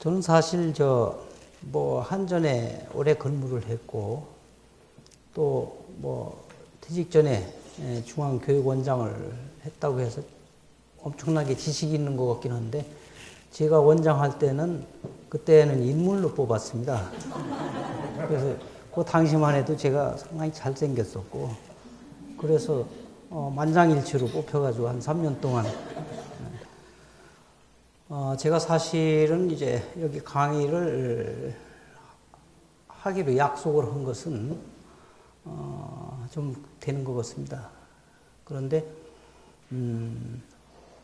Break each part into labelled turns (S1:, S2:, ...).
S1: 저는 사실 한전에 오래 근무를 했고, 또 퇴직 전에 중앙교육원장을 했다고 해서 엄청나게 지식이 있는 것 같긴 한데, 제가 원장할 때는 그때는 인물로 뽑았습니다. 그래서 그 당시만 해도 제가 상당히 잘생겼었고, 그래서 만장일치로 뽑혀가지고 한 3년 동안 제가 사실은 이제 여기 강의를 하기로 약속을 한 것은 좀 되는 것 같습니다. 그런데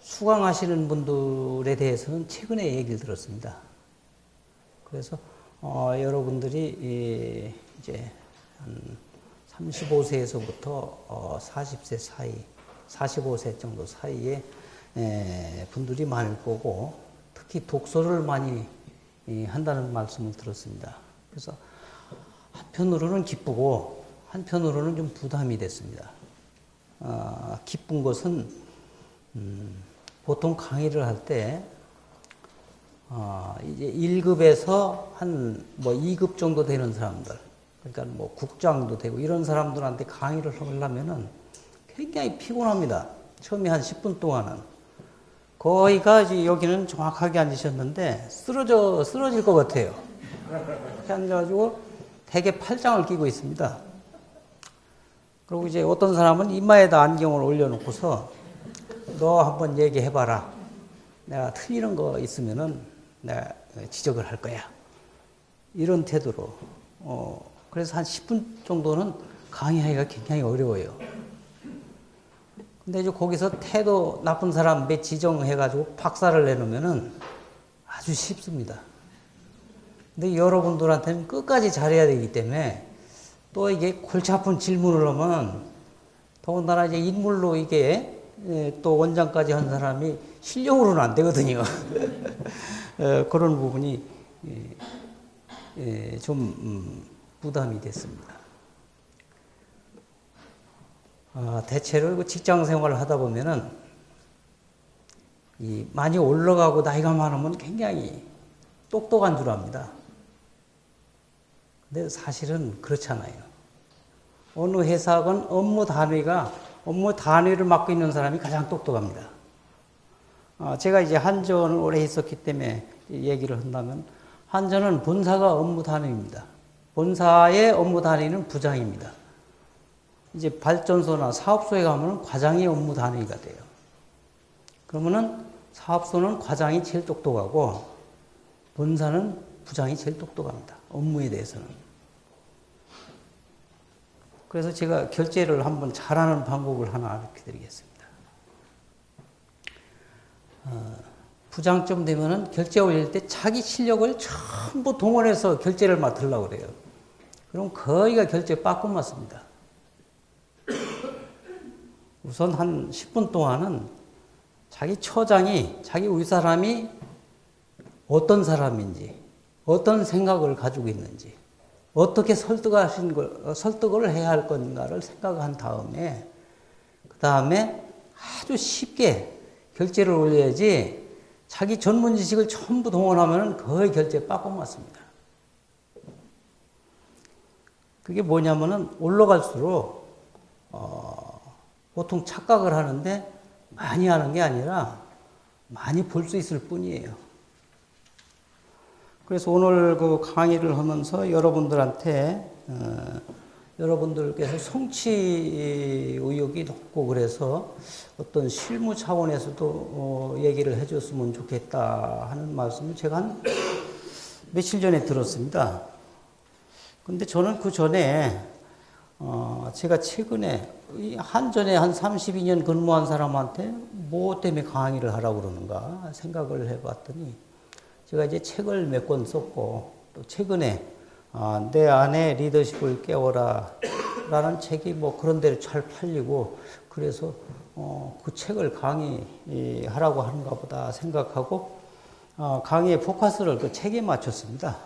S1: 수강하시는 분들에 대해서는 최근에 얘기를 들었습니다. 그래서 여러분들이 이제 한 35세에서부터 40세 사이, 45세 정도 사이에 분들이 많을 거고, 특히 독서를 많이 한다는 말씀을 들었습니다. 그래서 한편으로는 기쁘고 한편으로는 좀 부담이 됐습니다. 기쁜 것은 보통 강의를 할 때 이제 1급에서 한 2급 정도 되는 사람들, 그러니까 국장도 되고 이런 사람들한테 강의를 하려면은 굉장히 피곤합니다. 처음에 한 10분 동안은. 거의가 이제 여기는 정확하게 앉으셨는데 쓰러질 것 같아요. 이렇게 앉아가지고 대개 팔짱을 끼고 있습니다. 그리고 이제 어떤 사람은 이마에다 안경을 올려놓고서 너 한번 얘기해봐라. 내가 틀리는 거 있으면은 내가 지적을 할 거야. 이런 태도로. 그래서 한 10분 정도는 강의하기가 굉장히 어려워요. 근데 이제 거기서 태도 나쁜 사람 몇 지정해가지고 박살을 내놓으면은 아주 쉽습니다. 근데 여러분들한테는 끝까지 잘해야 되기 때문에 또 이게 골치 아픈 질문을 하면 더군다나 이제 인물로 이게 또 원장까지 한 사람이 실력으로는 안 되거든요. 그런 부분이 좀 부담이 됐습니다. 대체로 직장 생활을 하다 보면은 많이 올라가고 나이가 많으면 굉장히 똑똑한 줄 압니다. 근데 사실은 그렇잖아요. 어느 회사건 업무 단위를 맡고 있는 사람이 가장 똑똑합니다. 제가 이제 한전을 오래 있었기 때문에 얘기를 한다면, 한전은 본사가 업무 단위입니다. 본사의 업무 단위는 부장입니다. 이제 발전소나 사업소에 가면 과장이 업무 단위가 돼요. 그러면은 사업소는 과장이 제일 똑똑하고 본사는 부장이 제일 똑똑합니다. 업무에 대해서는. 그래서 제가 결제를 한번 잘하는 방법을 하나 알려 드리겠습니다. 부장쯤 되면은 결제 올릴 때 자기 실력을 전부 동원해서 결제를 맡으려고 그래요. 그럼 거의가 결제 빠끔 맞습니다. 우선 한 10분 동안은 자기 처장이, 자기 윗사람이 어떤 사람인지, 어떤 생각을 가지고 있는지, 어떻게 설득을 해야 할 건가를 생각한 다음에, 그 다음에 아주 쉽게 결제를 올려야지, 자기 전문 지식을 전부 동원하면 거의 결제 빠끔 맞습니다. 그게 뭐냐면은 올라갈수록 보통 착각을 하는데 많이 하는 게 아니라 많이 볼 수 있을 뿐이에요. 그래서 오늘 그 강의를 하면서 여러분들한테 여러분들께서 성취 의욕이 높고 그래서 어떤 실무 차원에서도 얘기를 해줬으면 좋겠다 하는 말씀을 제가 한 며칠 전에 들었습니다. 근데 저는 그 전에 제가 최근에 한전에 한 32년 근무한 사람한테 뭐 때문에 강의를 하라고 그러는가 생각을 해봤더니, 제가 이제 책을 몇 권 썼고, 또 최근에 내 안에 리더십을 깨워라 라는 책이 그런 데로 잘 팔리고, 그래서 그 책을 강의하라고 하는가 보다 생각하고 강의의 포커스를 그 책에 맞췄습니다.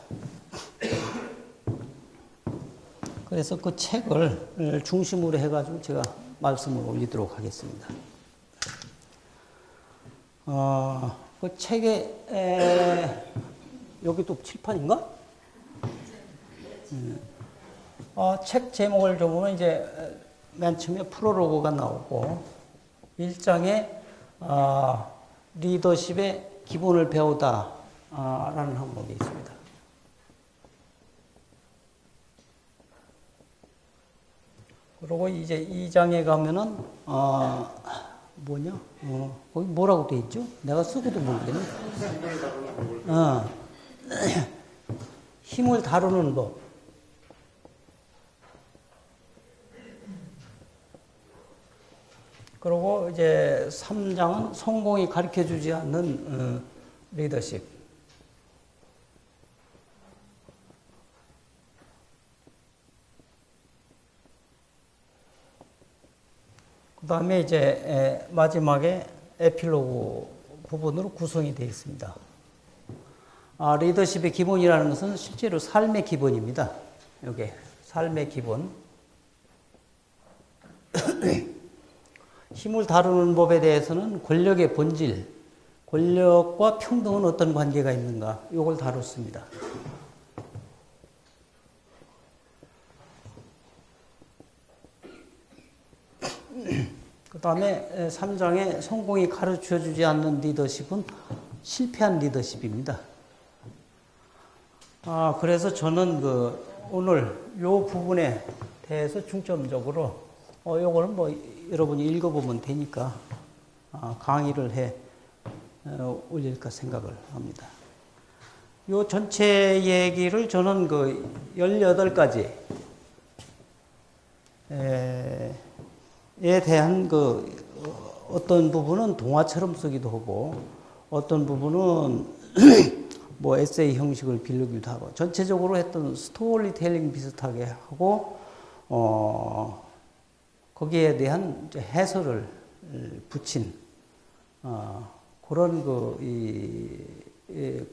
S1: 그래서 그 책을 중심으로 해가지고 제가 말씀을 올리도록 하겠습니다. 그 책에 여기 또 칠판인가? 책 제목을 보면 이제 맨 처음에 프롤로그가 나오고 1장에 리더십의 기본을 배우다 라는 항목이 있습니다. 그리고 이제 2장에 가면은 거기 뭐라고 돼 있죠? 내가 쓰고도 모르겠네. 힘을 다루는 법. 그리고 이제 3장은 성공이 가르쳐 주지 않는 리더십. 그 다음에 이제 마지막에 에필로그 부분으로 구성이 되어 있습니다. 리더십의 기본이라는 것은 실제로 삶의 기본입니다. 이게 삶의 기본. 힘을 다루는 법에 대해서는 권력의 본질, 권력과 평등은 어떤 관계가 있는가, 이걸 다뤘습니다. 그 다음에 3장에 성공이 가르쳐 주지 않는 리더십은 실패한 리더십입니다. 그래서 저는 오늘 이 부분에 대해서 중점적으로, 요거는 여러분이 읽어보면 되니까, 강의를 해 올릴까 생각을 합니다. 요 전체 얘기를 저는 18가지, 에 대한 어떤 부분은 동화처럼 쓰기도 하고, 어떤 부분은 에세이 형식을 빌리기도 하고, 전체적으로 했던 스토리텔링 비슷하게 하고, 거기에 대한 해설을 붙인, 그런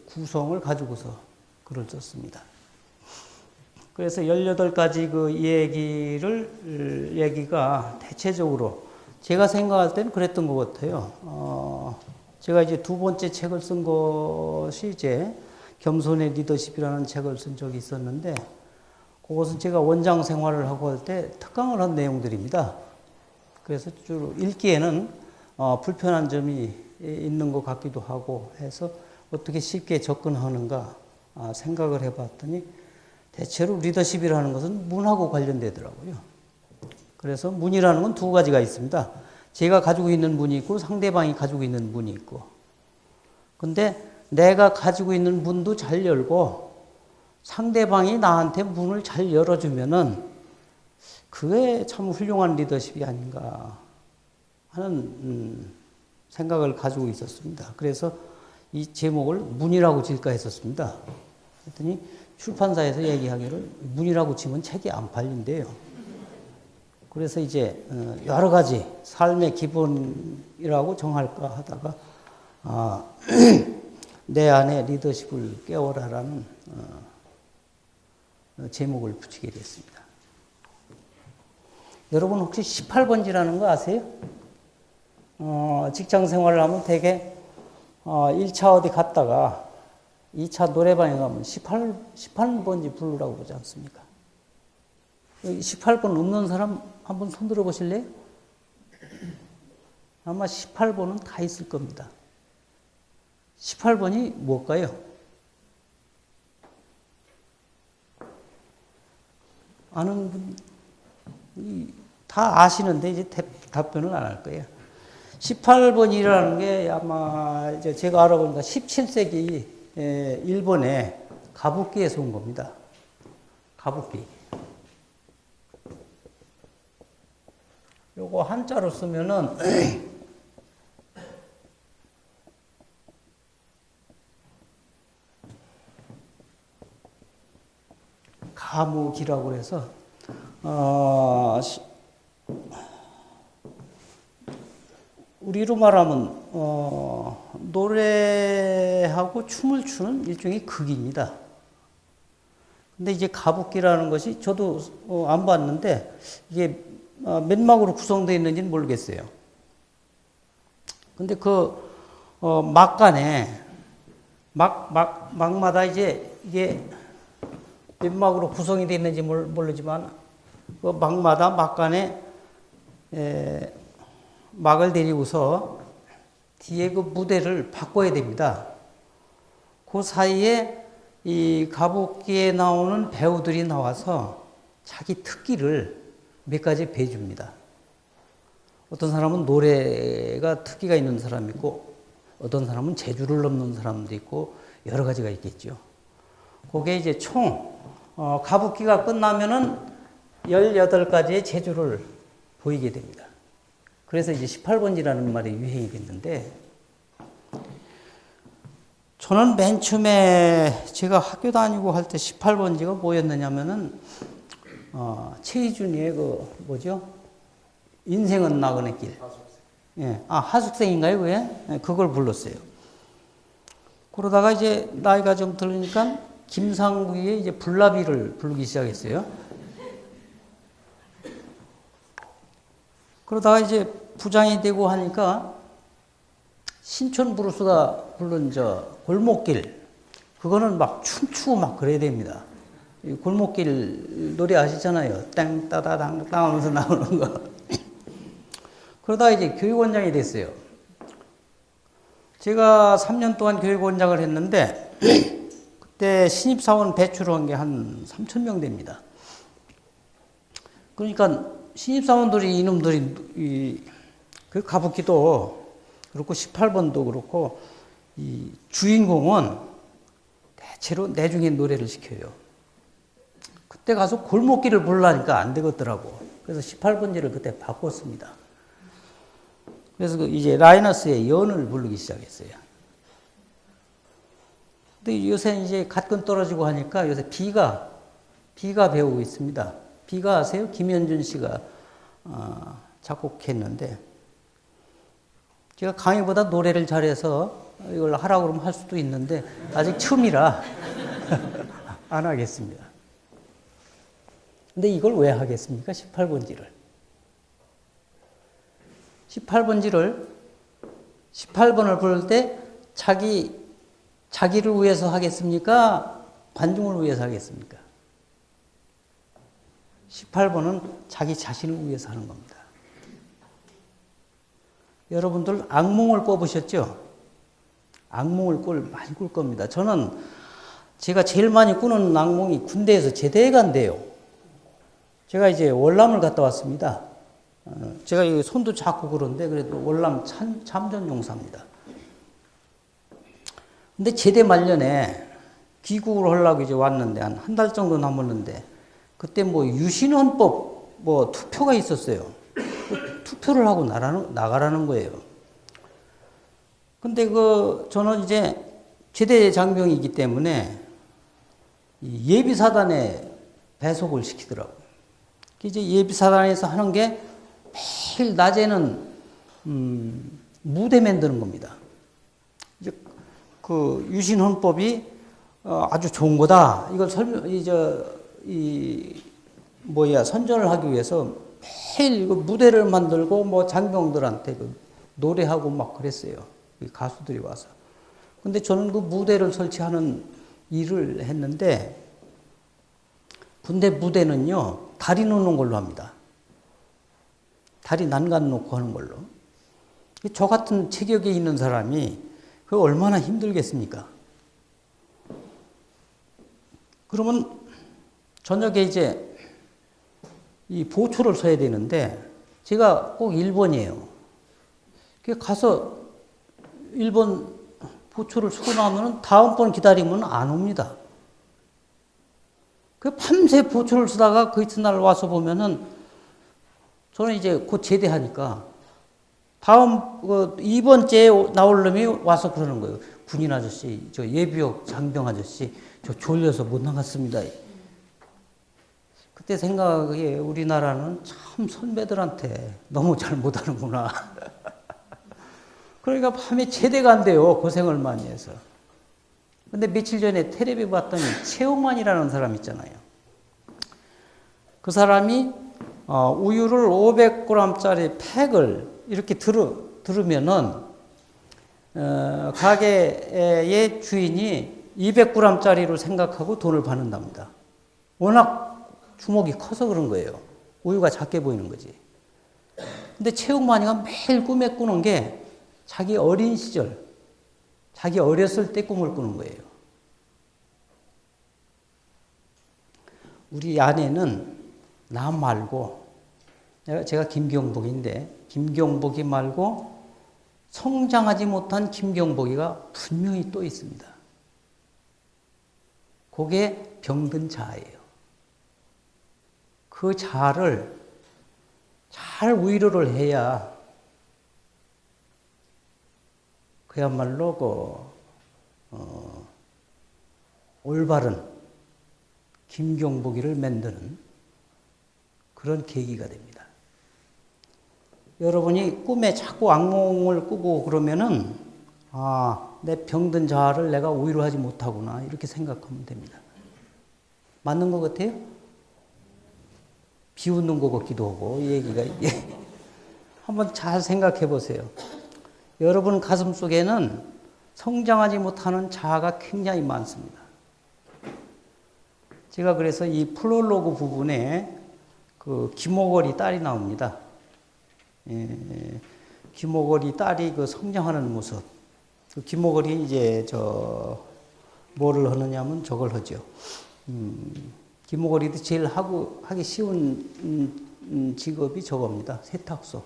S1: 구성을 가지고서 글을 썼습니다. 그래서 18가지 얘기가 대체적으로 제가 생각할 때는 그랬던 것 같아요. 제가 이제 두 번째 책을 쓴 것이 이제 겸손의 리더십이라는 책을 쓴 적이 있었는데, 그것은 제가 원장 생활을 하고 할 때 특강을 한 내용들입니다. 그래서 주로 읽기에는 불편한 점이 있는 것 같기도 하고 해서 어떻게 쉽게 접근하는가 생각을 해봤더니, 대체로 리더십이라는 것은 문하고 관련되더라고요. 그래서 문이라는 건 두 가지가 있습니다. 제가 가지고 있는 문이 있고 상대방이 가지고 있는 문이 있고. 근데 내가 가지고 있는 문도 잘 열고 상대방이 나한테 문을 잘 열어주면은 그게 참 훌륭한 리더십이 아닌가 하는 생각을 가지고 있었습니다. 그래서 이 제목을 문이라고 지을까 했었습니다. 그랬더니 출판사에서 얘기하기를 문이라고 치면 책이 안 팔린대요. 그래서 이제 여러 가지 삶의 기본이라고 정할까 하다가 내 안에 리더십을 깨워라라는 제목을 붙이게 됐습니다. 여러분 혹시 18번지라는 거 아세요? 직장 생활을 하면 되게 1차 어디 갔다가 2차 노래방에 가면 18번지 부르라고 그러지 않습니까? 18번 없는 사람 한번 손 들어 보실래요? 아마 18번은 다 있을 겁니다. 18번이 뭘까요? 아는 분이 다 아시는데 이제 답변을 안 할 거예요. 18번이라는 게 아마 이제 제가 알아보니까 17세기 일본의 가부키에서 온 겁니다. 가부키. 요거 한자로 쓰면은 가무기라고 해서 우리로 말하면 노래하고 춤을 추는 일종의 극입니다. 근데 이제 가부키라는 것이 저도 안 봤는데 이게 몇 막으로 구성되어 있는지는 모르겠어요. 근데 막간에 막마다 이제 이게 몇 막으로 구성이 되어 있는지 모르지만 그 막마다 막간에 막을 데리고서 뒤에 그 무대를 바꿔야 됩니다. 그 사이에 이 가부키에 나오는 배우들이 나와서 자기 특기를 몇 가지 배줍니다. 어떤 사람은 노래가 특기가 있는 사람이 있고, 어떤 사람은 재주를 넘는 사람도 있고, 여러 가지가 있겠죠. 그게 이제 총, 가부키가 끝나면은 18가지의 재주를 보이게 됩니다. 그래서 이제 18번지라는 말이 유행이 됐는데, 저는 맨 처음에 제가 학교 다니고 할 때 18번지가 뭐였느냐면은, 최희준이의 인생은 나그네 길. 예. 하숙생인가요, 그게? 예, 그걸 불렀어요. 그러다가 이제 나이가 좀 들으니까 김상국의 이제 불나비를 부르기 시작했어요. 그러다가 이제 부장이 되고 하니까 신촌 브루스가 부른 골목길, 그거는 막 춤추고 막 그래야 됩니다. 골목길 노래 아시잖아요. 땡 따다당 땅 하면서 나오는 거. 그러다가 이제 교육원장이 됐어요. 제가 3년 동안 교육원장을 했는데 그때 신입사원 배출한 게 한 3,000명 됩니다. 그러니까 신입사원들이 이놈들이 그 가부키도 그렇고 18번도 그렇고 이 주인공은 대체로 내중에 노래를 시켜요. 그때 가서 골목길을 부르려니까 안 되겠더라고. 그래서 18번지를 그때 바꿨습니다. 그래서 이제 라이너스의 연을 부르기 시작했어요. 근데 요새 이제 갓근 떨어지고 하니까 요새 비가 배우고 있습니다. 비가 아세요? 김현준 씨가 작곡했는데, 제가 강의보다 노래를 잘해서 이걸 하라고 그러면 할 수도 있는데 아직 처음이라 안 하겠습니다. 근데 이걸 왜 하겠습니까? 18번지를. 18번을 부를 때 자기를 위해서 하겠습니까? 관중을 위해서 하겠습니까? 18번은 자기 자신을 위해서 하는 겁니다. 여러분들 악몽을 꿔보셨죠? 악몽을 많이 꿀 겁니다. 제가 제일 많이 꾸는 악몽이 군대에서 제대에 간대요. 제가 이제 월남을 갔다 왔습니다. 제가 이 손도 작고 그런데 그래도 월남 참전용사입니다. 근데 제대 말년에 귀국을 하려고 이제 왔는데 한 달 정도 남았는데 그때 유신헌법 투표가 있었어요. 투표를 하고 나가라는 거예요. 근데 저는 이제 제대 장병이기 때문에 예비사단에 배속을 시키더라고요. 이제 예비사단에서 하는 게 매일 낮에는 무대 만드는 겁니다. 이제 그 유신헌법이 아주 좋은 거다. 이걸 선전을 하기 위해서 매일 무대를 만들고 장병들한테 노래하고 막 그랬어요. 가수들이 와서. 근데 저는 그 무대를 설치하는 일을 했는데 군대 무대는요, 다리 놓는 걸로 합니다. 다리 난간 놓고 하는 걸로. 저 같은 체격에 있는 사람이 그거 얼마나 힘들겠습니까? 그러면 저녁에 이제 이 보초를 서야 되는데 제가 꼭 1번이에요. 가서 1번 보초를 서고 나면 다음번 기다리면 안 옵니다. 밤새 보초를 쓰다가 그 이튿날 와서 보면은 저는 이제 곧 제대하니까 다음 2번째에 나올 놈이 와서 그러는 거예요. 군인 아저씨, 저 예비역 장병 아저씨, 저 졸려서 못 나갔습니다. 그때 생각에 우리나라는 참 선배들한테 너무 잘 못하는구나. 그러니까 밤에 제대가 안 돼요. 고생을 많이 해서. 근데 며칠 전에 텔레비 봤더니 최홍만이라는 사람 있잖아요. 그 사람이 우유를 500g짜리 팩을 이렇게 들으면은 가게의 주인이 200g짜리로 생각하고 돈을 받는답니다. 워낙 주먹이 커서 그런 거예요. 우유가 작게 보이는 거지. 근데 최욱만이가 매일 꿈에 꾸는 게 자기 어린 시절, 자기 어렸을 때 꿈을 꾸는 거예요. 우리 아내는 나 말고, 제가 김경복인데, 김경복이 말고 성장하지 못한 김경복이가 분명히 또 있습니다. 그게 병든 자아예요. 그 자아를 잘 위로를 해야 그야말로 올바른 김경복이를 만드는 그런 계기가 됩니다. 여러분이 꿈에 자꾸 악몽을 꾸고 그러면은 내 병든 자아를 내가 위로하지 못하구나 이렇게 생각하면 됩니다. 맞는 것 같아요? 비웃는 것 같기도 하고 이 얘기가 한번 잘 생각해 보세요. 여러분 가슴 속에는 성장하지 못하는 자아가 굉장히 많습니다. 제가 그래서 이 프롤로그 부분에 그 김오걸이 딸이 나옵니다. 김오걸이 딸이 그 성장하는 모습. 그 김오걸이 이제 뭐를 하느냐면 저걸 하죠. 김오걸이도 제일 하기 쉬운 직업이 저겁니다. 세탁소.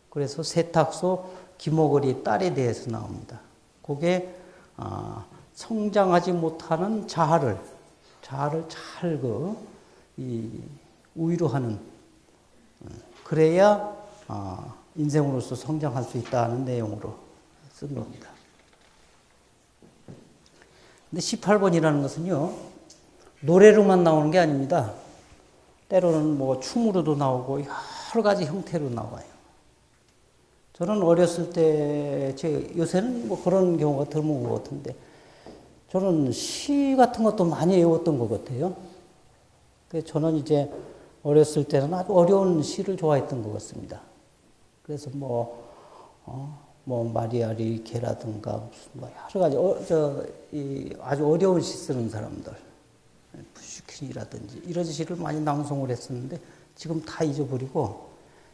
S1: 그래서 세탁소 김오걸이 딸에 대해서 나옵니다. 그게 성장하지 못하는 자아를 잘 위로하는 그래야 인생으로서 성장할 수 있다는 내용으로 쓴 겁니다. 근데 18번이라는 것은요, 노래로만 나오는 게 아닙니다. 때로는 뭐 춤으로도 나오고 여러 가지 형태로 나와요. 저는 어렸을 때, 요새는 뭐 그런 경우가 드문 것 같은데, 저는 시 같은 것도 많이 외웠던 것 같아요. 저는 이제 어렸을 때는 아주 어려운 시를 좋아했던 것 같습니다. 그래서 마리아 리케라든가 무슨 여러 가지 아주 어려운 시 쓰는 사람들, 푸슈킨이라든지 이런 시를 많이 낭송을 했었는데 지금 다 잊어버리고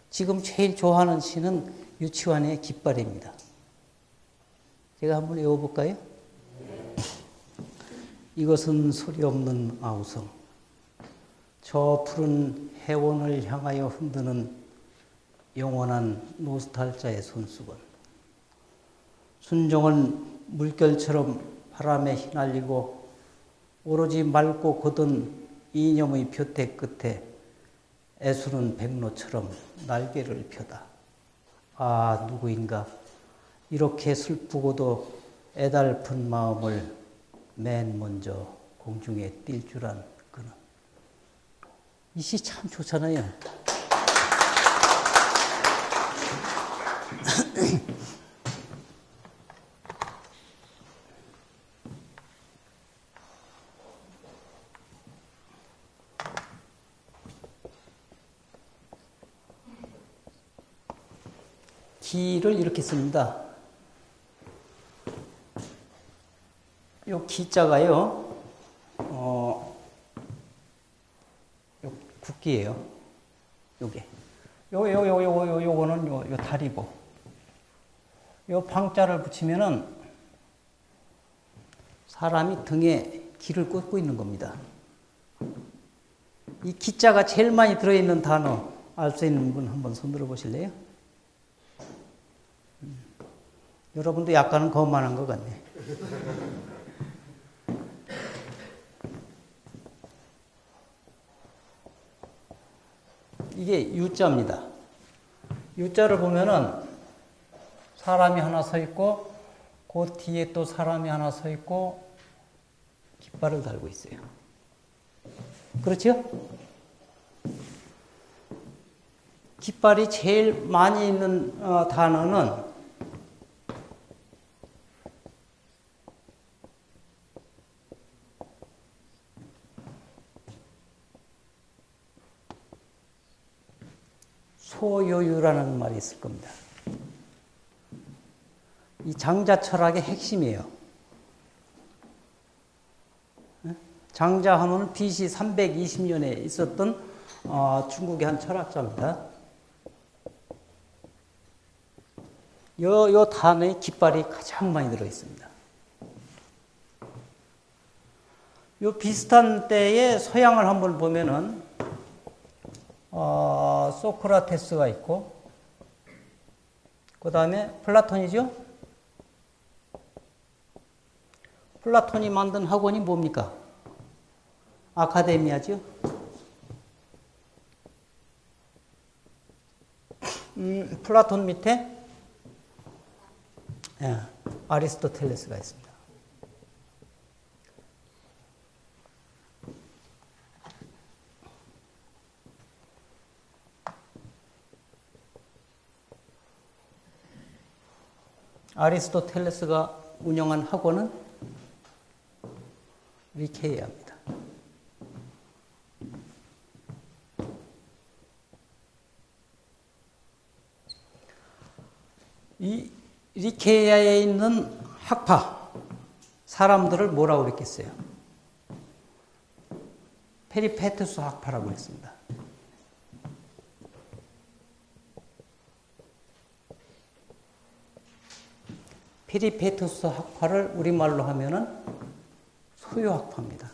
S1: 지금 제일 좋아하는 시는 유치원의 깃발입니다. 제가 한번 외워볼까요? 이것은 소리 없는 아우성, 저 푸른 해원을 향하여 흔드는 영원한 노스탈자의 손수건. 순종은 물결처럼 바람에 휘날리고 오로지 맑고 곧은 이념의 표태 끝에 애수는 백로처럼 날개를 펴다. 누구인가 이렇게 슬프고도 애달픈 마음을 맨 먼저 공중에 띌 줄 안 그는. 이 시 참 좋잖아요. 기를 이렇게 씁니다. 요 기자가요, 요 국기예요. 요게. 요거는 요 다리고. 요 방자를 붙이면은 사람이 등에 기를 꽂고 있는 겁니다. 이 기자가 제일 많이 들어있는 단어 알 수 있는 분 한번 손 들어 보실래요? 여러분도 약간은 거만한 것 같네. 이게 U자입니다. U자를 보면은 사람이 하나 서 있고 그 뒤에 또 사람이 하나 서 있고 깃발을 달고 있어요. 그렇죠? 깃발이 제일 많이 있는 단어는 소요유라는 말이 있을 겁니다. 이 장자 철학의 핵심이에요. 장자 하면 BC 320년에 있었던 중국의 한 철학자입니다. 요 단어에 깃발이 가장 많이 들어 있습니다. 요 비슷한 때에 서양을 한번 보면은 소크라테스가 있고, 그 다음에 플라톤이죠. 플라톤이 만든 학원이 뭡니까? 아카데미아죠. 플라톤 밑에 아리스토텔레스가 있습니다. 아리스토텔레스가 운영한 학원은 리케이아입니다. 이 리케이아에 있는 학파 사람들을 뭐라고 그랬겠어요? 페리페투스 학파라고 했습니다. 페리페투스 학파를 우리말로 하면은 소요학파입니다.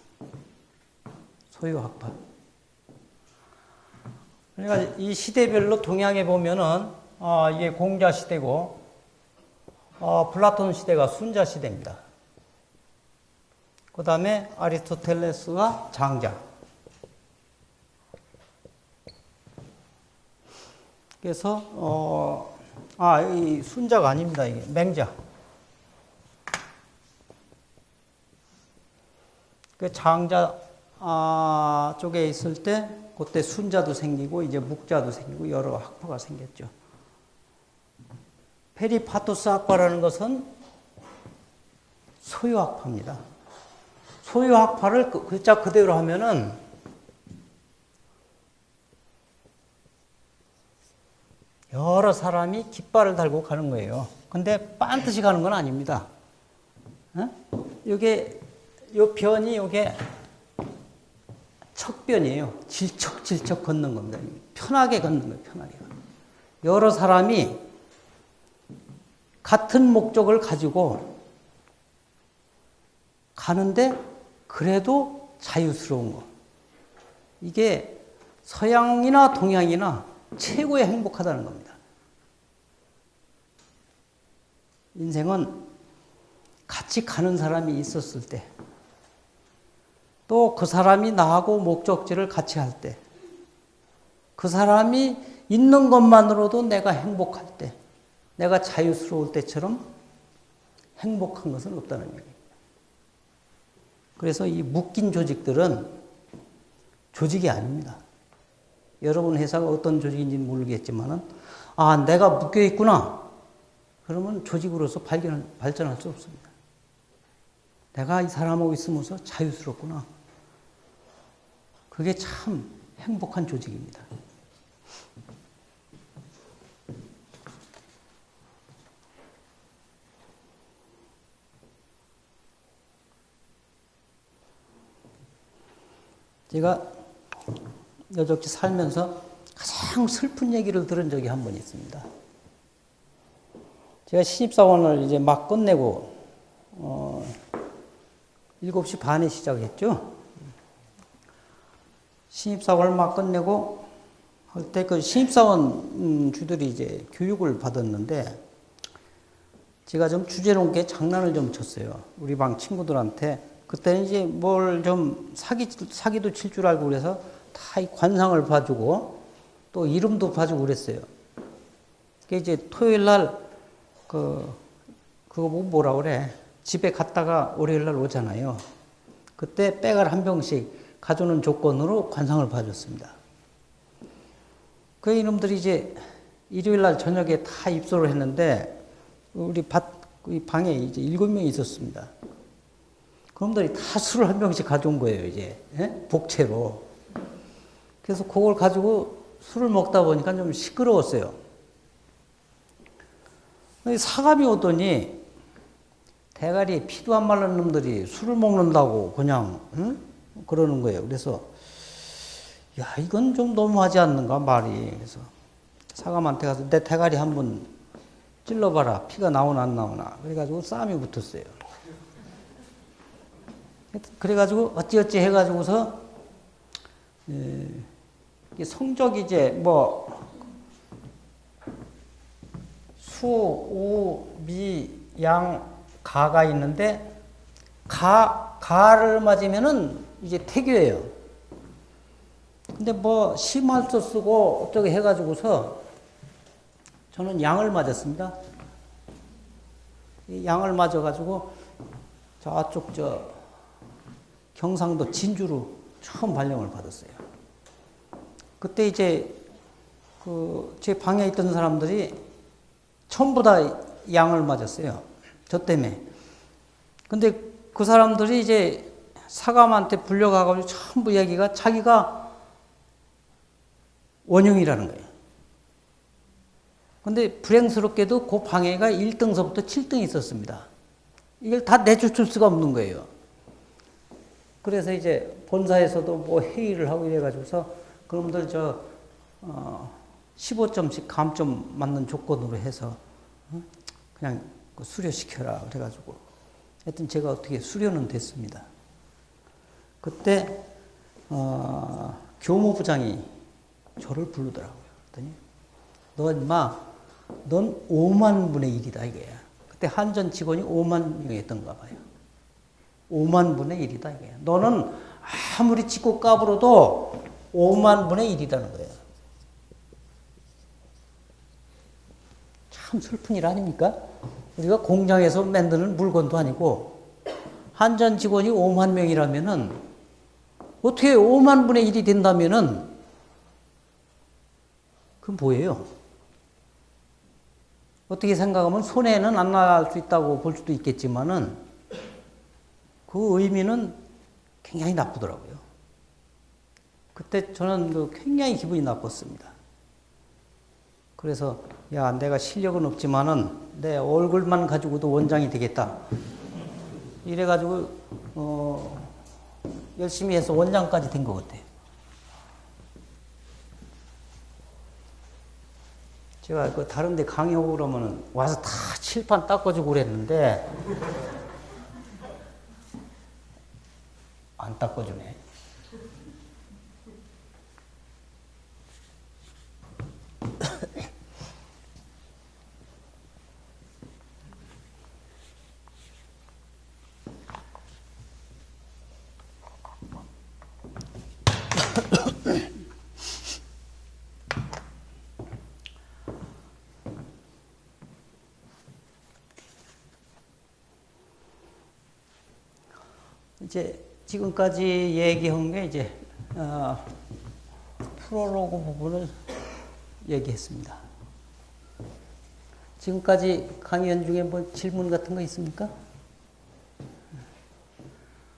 S1: 소요학파. 그러니까 이 시대별로 동양에 보면은 이게 공자 시대고, 플라톤 시대가 순자 시대입니다. 그 다음에 아리스토텔레스가 장자. 그래서 이 순자가 아닙니다. 이게 맹자. 그 장자 쪽에 있을 때 그때 순자도 생기고 이제 묵자도 생기고 여러 학파가 생겼죠. 페리파투스 학파라는 것은 소유학파입니다. 소유학파를 글자 그대로 하면은 여러 사람이 깃발을 달고 가는 거예요. 근데 반드시 가는 건 아닙니다. 요 변이 요게 척변이에요. 질척질척 걷는 겁니다. 편하게 걷는 거예요. 편하게. 여러 사람이 같은 목적을 가지고 가는데 그래도 자유스러운 거. 이게 서양이나 동양이나 최고의 행복하다는 겁니다. 인생은 같이 가는 사람이 있었을 때, 또 그 사람이 나하고 목적지를 같이 할 때, 그 사람이 있는 것만으로도 내가 행복할 때, 내가 자유스러울 때처럼 행복한 것은 없다는 얘기입니다. 그래서 이 묶인 조직들은 조직이 아닙니다. 여러분 회사가 어떤 조직인지는 모르겠지만은, 내가 묶여 있구나. 그러면 조직으로서 발전할 수 없습니다. 내가 이 사람하고 있으면서 자유스럽구나. 그게 참 행복한 조직입니다. 제가 여적지 살면서 가장 슬픈 얘기를 들은 적이 한 번 있습니다. 제가 신입사원을 이제 막 끝내고 7시 반에 시작했죠. 신입사원을 막 끝내고 할 때 그 신입사원 주들이 이제 교육을 받았는데, 제가 좀 주제넘게 장난을 좀 쳤어요. 우리 방 친구들한테. 그때는 이제 뭘 좀 사기도 칠 줄 알고 그래서 다 이 관상을 봐주고 또 이름도 봐주고 그랬어요. 그게 이제 토요일 날 그거 보고 뭐라 그래. 집에 갔다가 월요일 날 오잖아요. 그때 백을 한 병씩 가져오는 조건으로 관상을 봐줬습니다. 그 이놈들이 이제 일요일 날 저녁에 다 입소를 했는데, 우리 방에 이제 7명이 있었습니다. 그놈들이 다 술을 한 병씩 가져온 거예요, 이제. 복채로. 그래서 그걸 가지고 술을 먹다 보니까 좀 시끄러웠어요. 사감이 오더니 대가리에 피도 안 마른 놈들이 술을 먹는다고 그냥 응? 그러는 거예요. 그래서 야 이건 좀 너무하지 않는가 말이. 그래서 사감한테 가서 내 대가리 한번 찔러봐라. 피가 나오나 안 나오나. 그래가지고 싸움이 붙었어요. 그래가지고 어찌어찌 해가지고서 성적이 이제 뭐 수, 우, 미, 양, 가가 있는데 가를 맞으면은 이제 태교예요. 근데 뭐 심할서 쓰고 어쩌게 해가지고서 저는 양을 맞았습니다. 이 양을 맞아가지고 저쪽 경상도 진주로 처음 발령을 받았어요. 그때 이제 제 방에 있던 사람들이 전부 다 양을 맞았어요. 저 때문에. 근데 그 사람들이 이제 사감한테 불려가가지고 전부 얘기가 자기가 원흉이라는 거예요. 근데 불행스럽게도 그 방해가 1등서부터 7등이 있었습니다. 이걸 다 내쫓을 수가 없는 거예요. 그래서 이제 본사에서도 뭐 회의를 하고 이래가지고서 그놈들 15점씩 감점 맞는 조건으로 해서 그냥 수료시켜라 그래가지고 하여튼 제가 어떻게 수료는 됐습니다. 그때 교무부장이 저를 부르더라고요. 그랬더니 너 인마 넌 5만 분의 1이다 이거야. 그때 한전 직원이 5만 명이었던가 봐요. 5만 분의 1이다 이거야. 너는 아무리 짓고 까불어도 5만 분의 1이라는 거예요. 참 슬픈 일 아닙니까? 우리가 공장에서 만드는 물건도 아니고 한전 직원이 5만 명이라면은 어떻게 5만 분의 1이 된다면은 그건 뭐예요? 어떻게 생각하면 손해는 안 날 수 있다고 볼 수도 있겠지만은 그 의미는 굉장히 나쁘더라고요. 그때 저는 굉장히 기분이 나빴습니다. 그래서 야 내가 실력은 없지만은 내 얼굴만 가지고도 원장이 되겠다. 이래가지고 열심히 해서 원장까지 된 것 같아요. 제가 다른 데 강의하고 그러면 와서 다 칠판 닦아주고 그랬는데 안 닦아주네. 이제 지금까지 얘기한 게 이제 프롤로그 부분을 얘기했습니다. 지금까지 강연 중에 뭐 질문 같은 거 있습니까?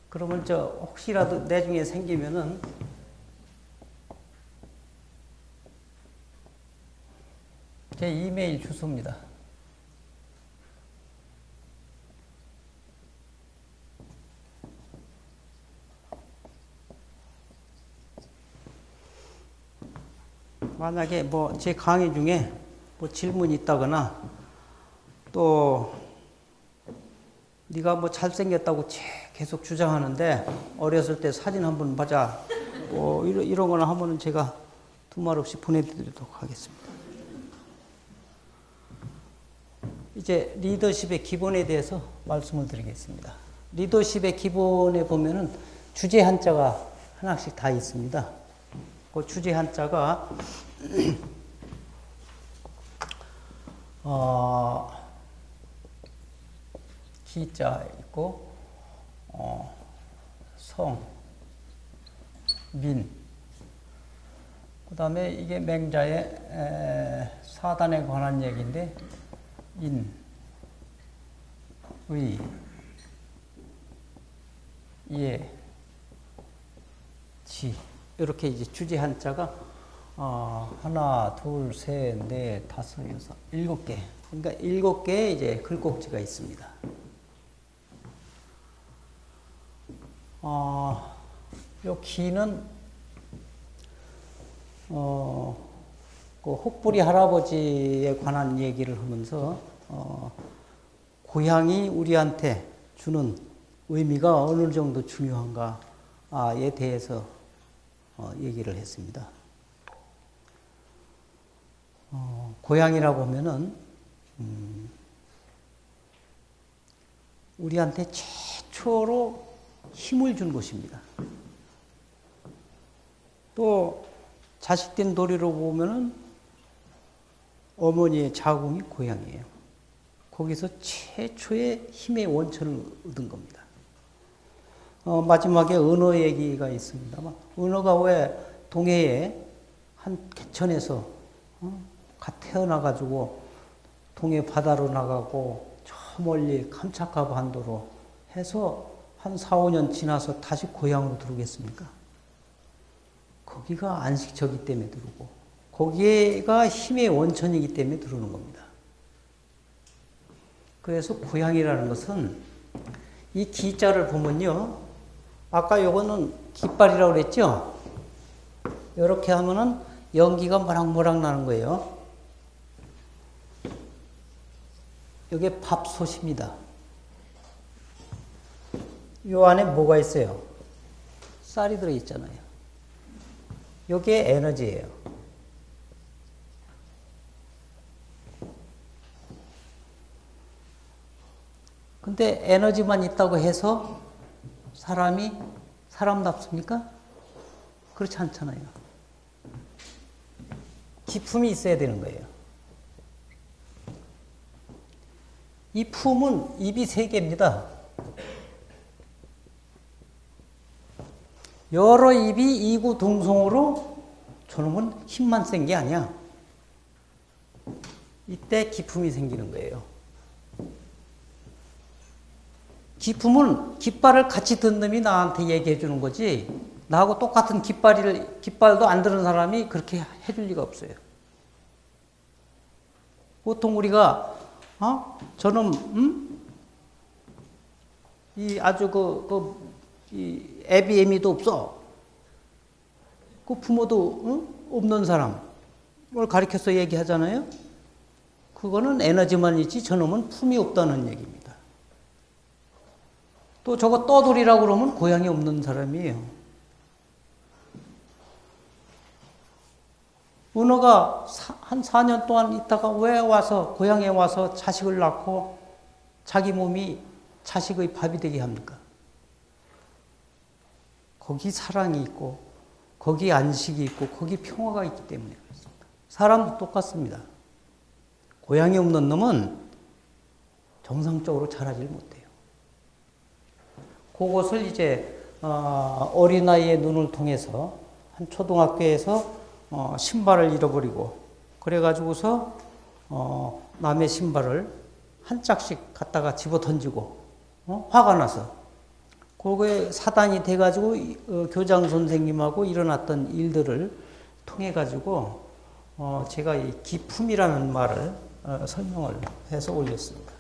S1: 그러면 혹시라도 나중에 생기면은 제 이메일 주소입니다. 만약에 뭐 제 강의 중에 뭐 질문이 있다거나 또 네가 뭐 잘생겼다고 계속 주장하는데 어렸을 때 사진 한번 보자 뭐 이런 거나 하면은 제가 두말 없이 보내드리도록 하겠습니다. 이제 리더십의 기본에 대해서 말씀을 드리겠습니다. 리더십의 기본에 보면은 주제 한자가 하나씩 다 있습니다. 그 주제 한자가 기자 있고 성, 민, 그 다음에 이게 맹자의 사단에 관한 얘기인데 인, 의, 예, 지 이렇게 이제 주제 한자가 하나, 둘, 셋, 넷, 다섯, 여섯, 7개. 그러니까 7개의 이제 글꼭지가 있습니다. 요 기는 그 혹부리 할아버지에 관한 얘기를 하면서 고향이 우리한테 주는 의미가 어느 정도 중요한가에 대해서 얘기를 했습니다. 고향이라고 하면은 우리한테 최초로 힘을 준 곳입니다. 또 자식된 도리로 보면은 어머니의 자궁이 고향이에요. 거기서 최초의 힘의 원천을 얻은 겁니다. 마지막에 은어 얘기가 있습니다만, 은어가 왜 동해에 한 개천에서 갓 태어나가지고 동해 바다로 나가고 저 멀리 캄차카 반도로 해서 한 4, 5년 지나서 다시 고향으로 들어오겠습니까? 거기가 안식처기 때문에 들어오고 거기가 힘의 원천이기 때문에 들어오는 겁니다. 그래서 고향이라는 것은 이 기자를 보면요. 아까 요거는 깃발이라고 그랬죠? 이렇게 하면은 연기가 모락모락 나는 거예요. 이게 밥솥입니다. 요 안에 뭐가 있어요? 쌀이 들어있잖아요. 이게 에너지예요. 근데 에너지만 있다고 해서 사람이 사람답습니까? 그렇지 않잖아요. 기품이 있어야 되는 거예요. 이 품은 입이 3개입니다. 여러 입이 이구동성으로 저놈은 힘만 센 게 아니야. 이때 기품이 생기는 거예요. 기품은 깃발을 같이 든 놈이 나한테 얘기해 주는 거지, 나하고 똑같은 깃발도 안 드는 사람이 그렇게 해줄 리가 없어요. 보통 우리가, 저놈, 이 아주 이 애비애미도 없어. 그 부모도 없는 사람을 가리켜서 얘기하잖아요. 그거는 에너지만 있지 저놈은 품이 없다는 얘기입니다. 또 저거 떠돌이라고 그러면 고향이 없는 사람이에요. 은어가 한 4년 동안 있다가 왜 와서 고향에 와서 자식을 낳고 자기 몸이 자식의 밥이 되게 합니까? 거기 사랑이 있고 거기 안식이 있고 거기 평화가 있기 때문에 그렇습니다. 사람도 똑같습니다. 고향이 없는 놈은 정상적으로 자라질 못해요. 그것을 이제 어린아이의 눈을 통해서 한 초등학교에서 신발을 잃어버리고 그래가지고서 남의 신발을 한 짝씩 갖다가 집어 던지고 화가 나서 그거에 사단이 돼가지고 교장 선생님하고 일어났던 일들을 통해가지고 제가 이 기품이라는 말을 설명을 해서 올렸습니다.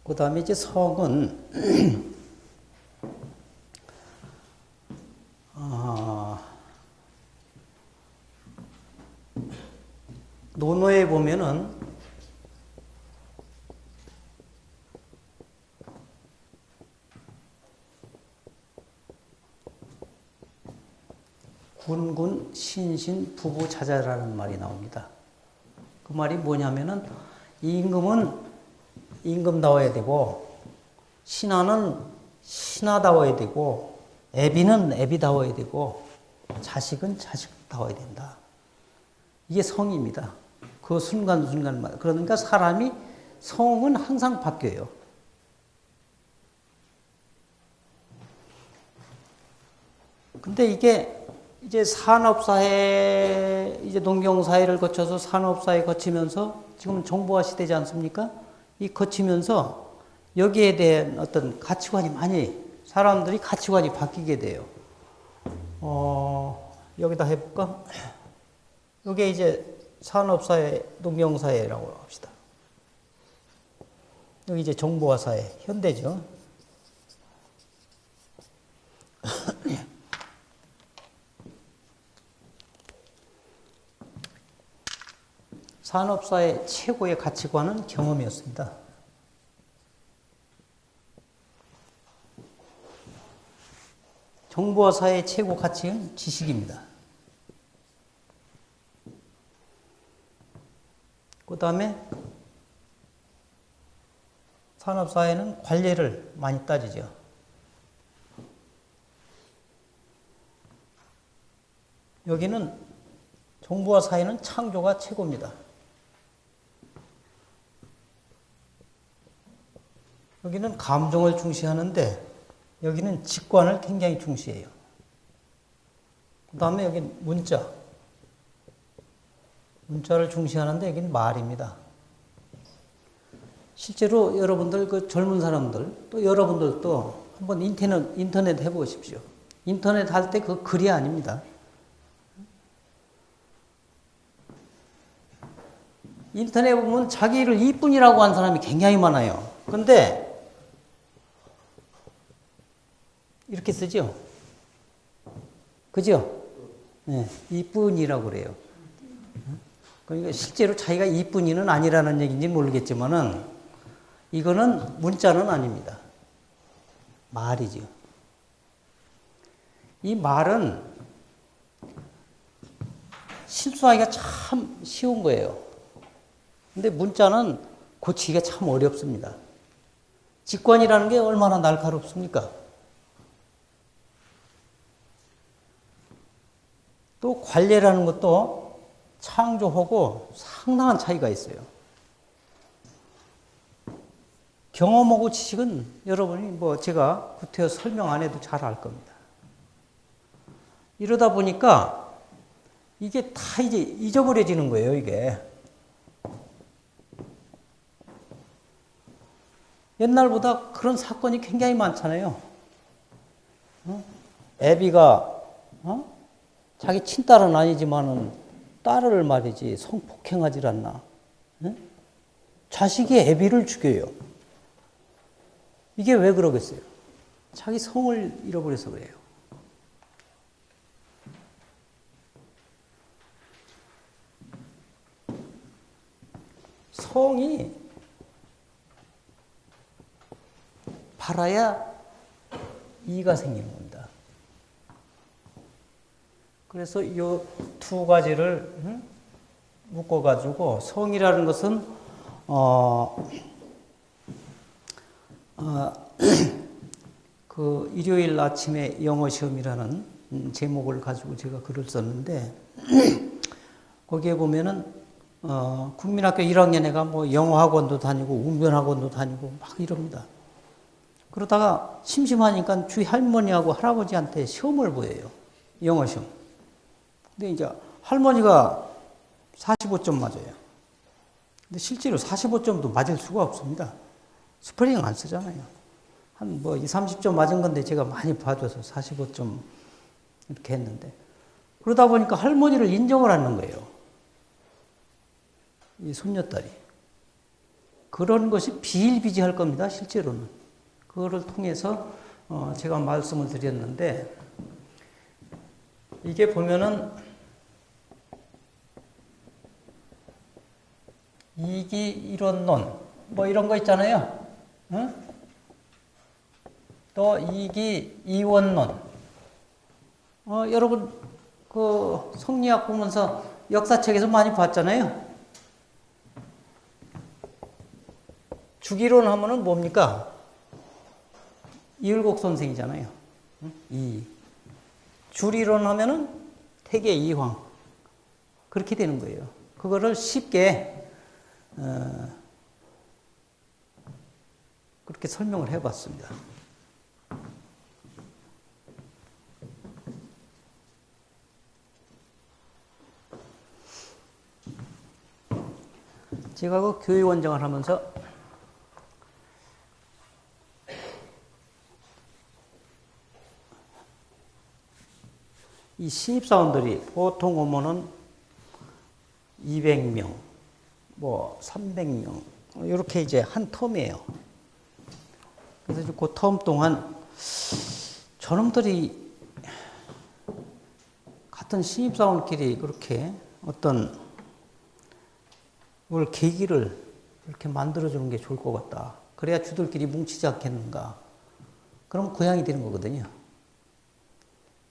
S1: 그 다음에 이제 성은, 논어에 보면은, 군군, 신신, 부부자자라는 말이 나옵니다. 그 말이 뭐냐면은, 임금은 임금다워야 되고, 신하는 신하다워야 되고, 애비는 애비다워야 되고, 자식은 자식다워야 된다. 이게 성입니다. 그 순간순간마다. 그러니까 사람이 성은 항상 바뀌어요. 근데 이게 이제 산업사회, 이제 농경사회를 거쳐서 산업사회 거치면서 지금 정보화 시대지 않습니까? 이 거치면서 여기에 대한 어떤 가치관이 사람들이 가치관이 바뀌게 돼요. 여기다 해볼까? 이게 이제 산업사회, 농경사회라고 합시다. 여기 이제 정보화사회, 현대죠. 산업사의 최고의 가치관은 경험이었습니다. 정보화사의 최고 가치는 지식입니다. 그 다음에 산업사회는 관례를 많이 따지죠. 여기는 정보화사회는 창조가 최고입니다. 여기는 감정을 중시하는데 여기는 직관을 굉장히 중시해요. 그 다음에 여기는 문자를 중시하는데 여기는 말입니다. 실제로 여러분들 그 젊은 사람들 또 여러분들도 한번 인터넷 해보십시오. 인터넷 할 때 그 글이 아닙니다. 인터넷 보면 자기를 이쁜이라고 한 사람이 굉장히 많아요. 근데 이렇게 쓰죠? 그죠? 네, 이쁜이라고 그래요. 그러니까 실제로 자기가 이쁜이는 아니라는 얘기인지 모르겠지만은 이거는 문자는 아닙니다. 말이죠. 이 말은 실수하기가 참 쉬운 거예요. 근데 문자는 고치기가 참 어렵습니다. 직관이라는 게 얼마나 날카롭습니까? 또 관례라는 것도 창조하고 상당한 차이가 있어요. 경험하고 지식은 여러분이 뭐 제가 구태여 설명 안 해도 잘 알 겁니다. 이러다 보니까 이게 다 이제 잊어버려지는 거예요, 이게. 옛날보다 그런 사건이 굉장히 많잖아요. 애비가 자기 친딸은 아니지만은 딸을 말이지 성폭행하지 않나. 자식이 애비를 죽여요. 이게 왜 그러겠어요? 자기 성을 잃어버려서 그래요. 성이 팔아야 이가 생기는 겁니다. 그래서 이 두 가지를 묶어가지고 성이라는 것은 그 일요일 아침에 영어 시험이라는 제목을 가지고 제가 글을 썼는데 거기에 보면은 국민학교 1학년 애가 뭐 영어 학원도 다니고 웅변 학원도 다니고 막 이럽니다. 그러다가 심심하니까 주위 할머니하고 할아버지한테 시험을 보여요. 영어 시험. 근데 이제 할머니가 45점 맞아요. 근데 실제로 45점도 맞을 수가 없습니다. 스프링 안 쓰잖아요. 한 뭐 20, 30점 맞은 건데 제가 많이 봐줘서 45점 이렇게 했는데 그러다 보니까 할머니를 인정을 하는 거예요. 이 손녀딸이. 그런 것이 비일비재할 겁니다. 실제로는. 그거를 통해서 제가 말씀을 드렸는데 이게 보면은 이기 이론론 뭐 이런 거 있잖아요. 응? 또 이기 이원론. 여러분 그 성리학 보면서 역사책에서 많이 봤잖아요. 주기론 하면은 뭡니까? 이율곡 선생이잖아요. 주리론 하면은 태계 이황. 그렇게 되는 거예요. 그거를 쉽게 그렇게 설명을 해봤습니다. 제가 그 교육원장을 하면서 이 신입사원들이 보통 오면은 200명, 뭐 300명 이렇게 이제 한 텀이에요. 그래서 그 텀 동안 저놈들이 같은 신입사원끼리 그렇게 어떤 뭘 계기를 이렇게 만들어주는 게 좋을 것 같다. 그래야 주들끼리 뭉치지 않겠는가. 그럼 고향이 되는 거거든요.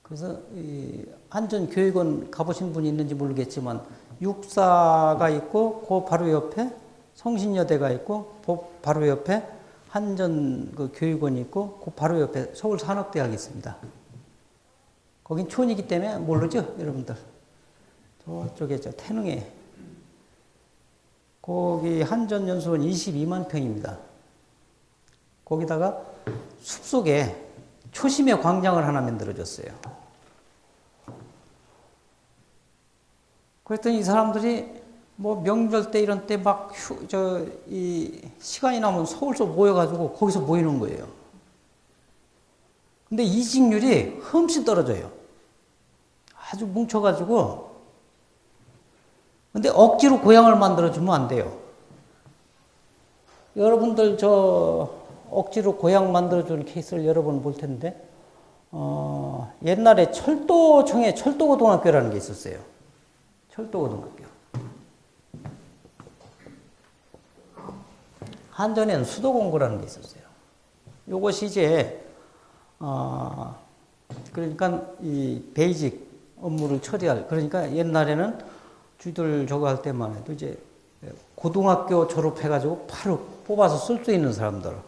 S1: 그래서 이 안전교육원 가보신 분이 있는지 모르겠지만 육사가 있고 그 바로 옆에 성신여대가 있고 그 바로 옆에 한전 그 교육원이 있고 그 바로 옆에 서울산업대학이 있습니다. 거긴 촌이기 때문에 모르죠, 여러분들. 저쪽에 저 태릉에 거기 한전연수원 22만 평입니다. 거기다가 숲속에 초심의 광장을 하나 만들어줬어요. 그랬더니 이 사람들이 뭐 명절 때 이런 때 막 시간이 나면 서울서 모여가지고 거기서 모이는 거예요. 근데 이직률이 흠씬 떨어져요. 아주 뭉쳐가지고. 근데 억지로 고향을 만들어주면 안 돼요. 여러분들 억지로 고향 만들어주는 케이스를 여러 번 볼 텐데, 옛날에 철도청에 철도고등학교라는 게 있었어요. 철도고등학교. 한전에는 수도공고라는 게 있었어요. 요것이 이제, 그러니까 이 베이직 업무를 처리할, 그러니까 옛날에는 주들 저거 할 때만 해도 이제 고등학교 졸업해가지고 바로 뽑아서 쓸 수 있는 사람들을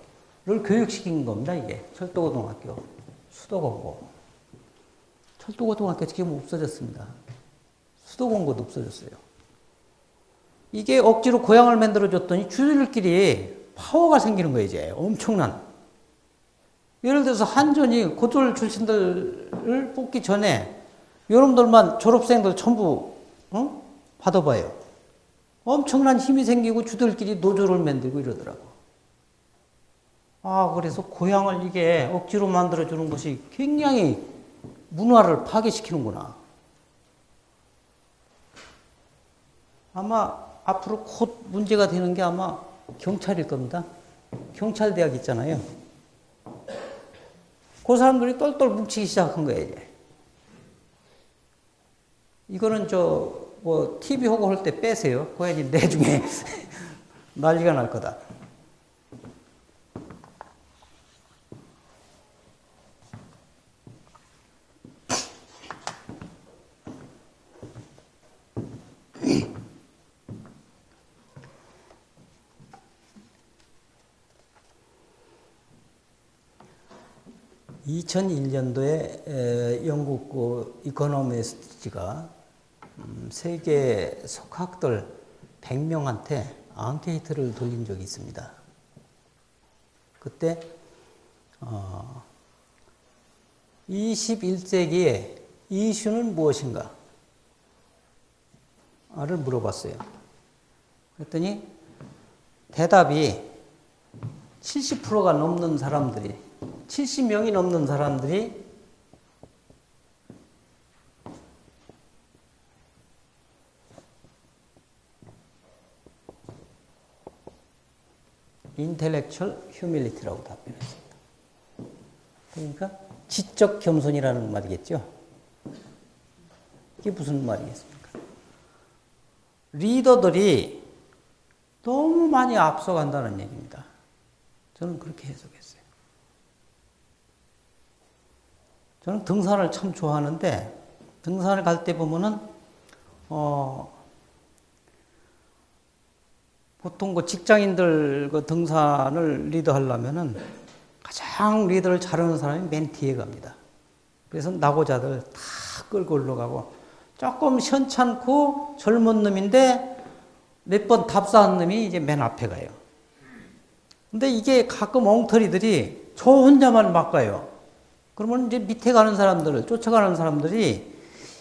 S1: 교육시킨 겁니다, 이게. 철도고등학교, 수도공고. 철도고등학교 지금 없어졌습니다. 수도공고도 없어졌어요. 이게 억지로 고향을 만들어줬더니 주들끼리 파워가 생기는 거예요, 이제. 엄청난. 예를 들어서 한전이 고졸 출신들을 뽑기 전에 여러분들만 졸업생들 전부 받아봐요. 엄청난 힘이 생기고 주들끼리 노조를 만들고 이러더라고. 그래서 고향을 이게 억지로 만들어주는 것이 굉장히 문화를 파괴시키는구나. 아마 앞으로 곧 문제가 되는 게 아마 경찰일 겁니다. 경찰대학 있잖아요. 그 사람들이 똘똘 뭉치기 시작한 거예요, 이제. 이거는 TV 호고 할 때 빼세요. 그래야지 나중에 난리가 날 거다. (2001년도에) 영국 그 이코노미스트가 세계 석학들 100명한테 앙케이트를 돌린 적이 있습니다. 그때 21세기의 이슈는 무엇인가? 를 물어봤어요. 그랬더니 대답이 70%가 넘는 사람들이, 70명이 넘는 사람들이 intellectual humility라고 답변했습니다. 그러니까 지적 겸손이라는 말이겠죠. 이게 무슨 말이겠습니까? 리더들이 너무 많이 앞서간다는 얘기입니다. 저는 그렇게 해석했어요. 저는 등산을 참 좋아하는데 등산을 갈 때 보면은 보통 그 직장인들 그 등산을 리더하려면은 가장 리더를 잘하는 사람이 맨 뒤에 갑니다. 그래서 나고자들 다 끌고 올라가고 조금 현찮고 젊은 놈인데 몇 번 답사한 놈이 이제 맨 앞에 가요. 근데 이게 가끔 엉터리들이 저 혼자만 막 가요. 그러면 이제 밑에 가는 사람들을, 쫓아가는 사람들이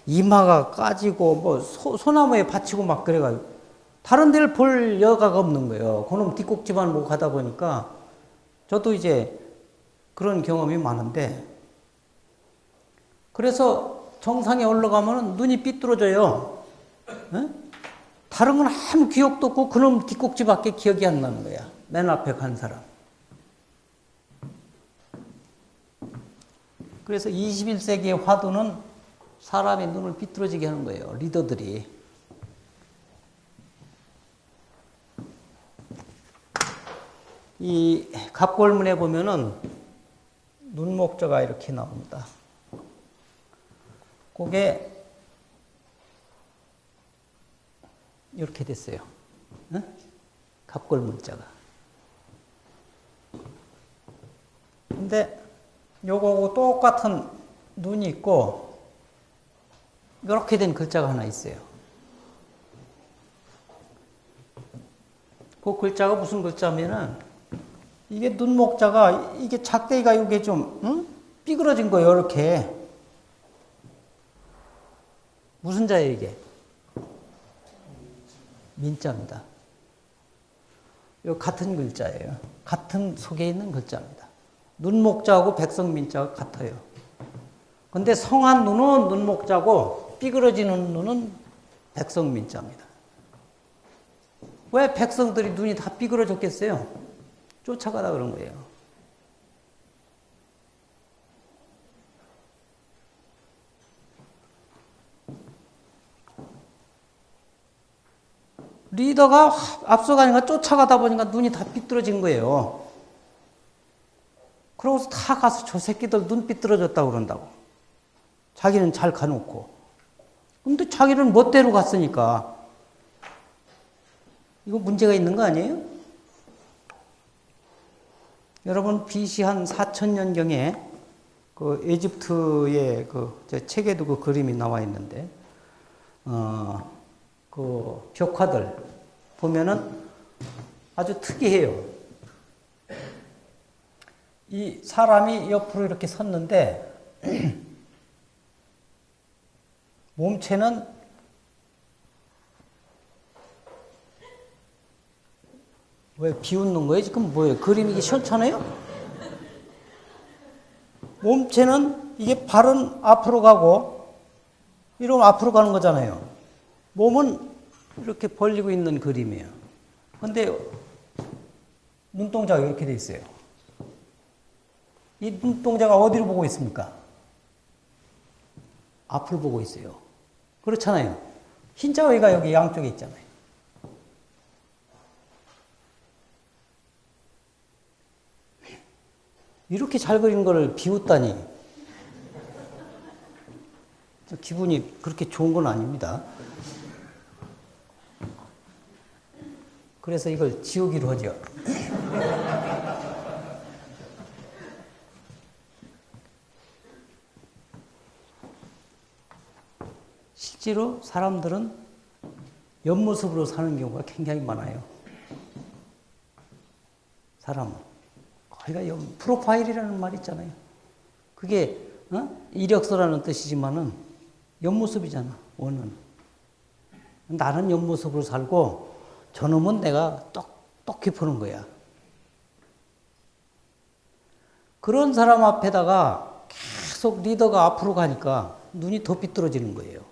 S1: 이마가 까지고 뭐 소나무에 받치고 막 그래가지고 다른 데를 볼 여가가 없는 거예요. 그놈 뒷꼭지만 보고 가다 보니까 저도 이제 그런 경험이 많은데 그래서 정상에 올라가면 눈이 삐뚤어져요. 에? 다른 건 아무 기억도 없고 그놈 뒷꼭지밖에 기억이 안 나는 거야. 맨 앞에 간 사람. 그래서 21세기의 화두는 사람의 눈을 비뚤어지게 하는 거예요. 리더들이. 이 갑골문에 보면은 눈목자가 이렇게 나옵니다. 그게 이렇게 됐어요. 응? 갑골문자가. 근데 요거하고 똑같은 눈이 있고 이렇게 된 글자가 하나 있어요. 그 글자가 무슨 글자면은 이게 눈목자가 이게 작대기가 이게 좀 응? 삐그러진 거예요. 이렇게. 무슨 자예요 이게? 민자입니다. 요 같은 글자예요. 같은 속에 있는 글자입니다. 눈목자하고 백성민자가 같아요. 근데 성한 눈은 눈목자고 삐그러지는 눈은 백성민자입니다. 왜 백성들이 눈이 다 삐그러졌겠어요? 쫓아가다 그런 거예요. 리더가 앞서가니까 쫓아가다 보니까 눈이 다 삐뚤어진 거예요. 그러고서 다 가서 저 새끼들 눈 삐뚤어졌다고 그런다고. 자기는 잘 가놓고. 근데 자기는 멋대로 갔으니까. 이거 문제가 있는 거 아니에요? 여러분, BC 한 4000년경에 그 에집트의 제 책에도 그 그림이 나와 있는데, 그 벽화들 보면은 아주 특이해요. 이 사람이 옆으로 이렇게 섰는데 몸체는 왜 비웃는 거예요? 지금 뭐예요? 그림이 이게 시원찮아요? 몸체는 이게 발은 앞으로 가고 이러면 앞으로 가는 거잖아요. 몸은 이렇게 벌리고 있는 그림이에요. 근데 눈동자가 이렇게 돼 있어요. 이 눈동자가 어디로 보고 있습니까? 앞을 보고 있어요. 그렇잖아요. 흰자위가 여기 양쪽에 있잖아요. 이렇게 잘 그린 거를 비웃다니. 기분이 그렇게 좋은 건 아닙니다. 그래서 이걸 지우기로 하죠. 실제로 사람들은 옆모습으로 사는 경우가 굉장히 많아요. 사람은. 거기가 프로파일이라는 말 있잖아요. 그게 이력서라는 뜻이지만은 옆모습이잖아. 원은. 나는 옆모습으로 살고 저놈은 내가 똑똑히 보는 거야. 그런 사람 앞에다가 계속 리더가 앞으로 가니까 눈이 더 삐뚤어지는 거예요.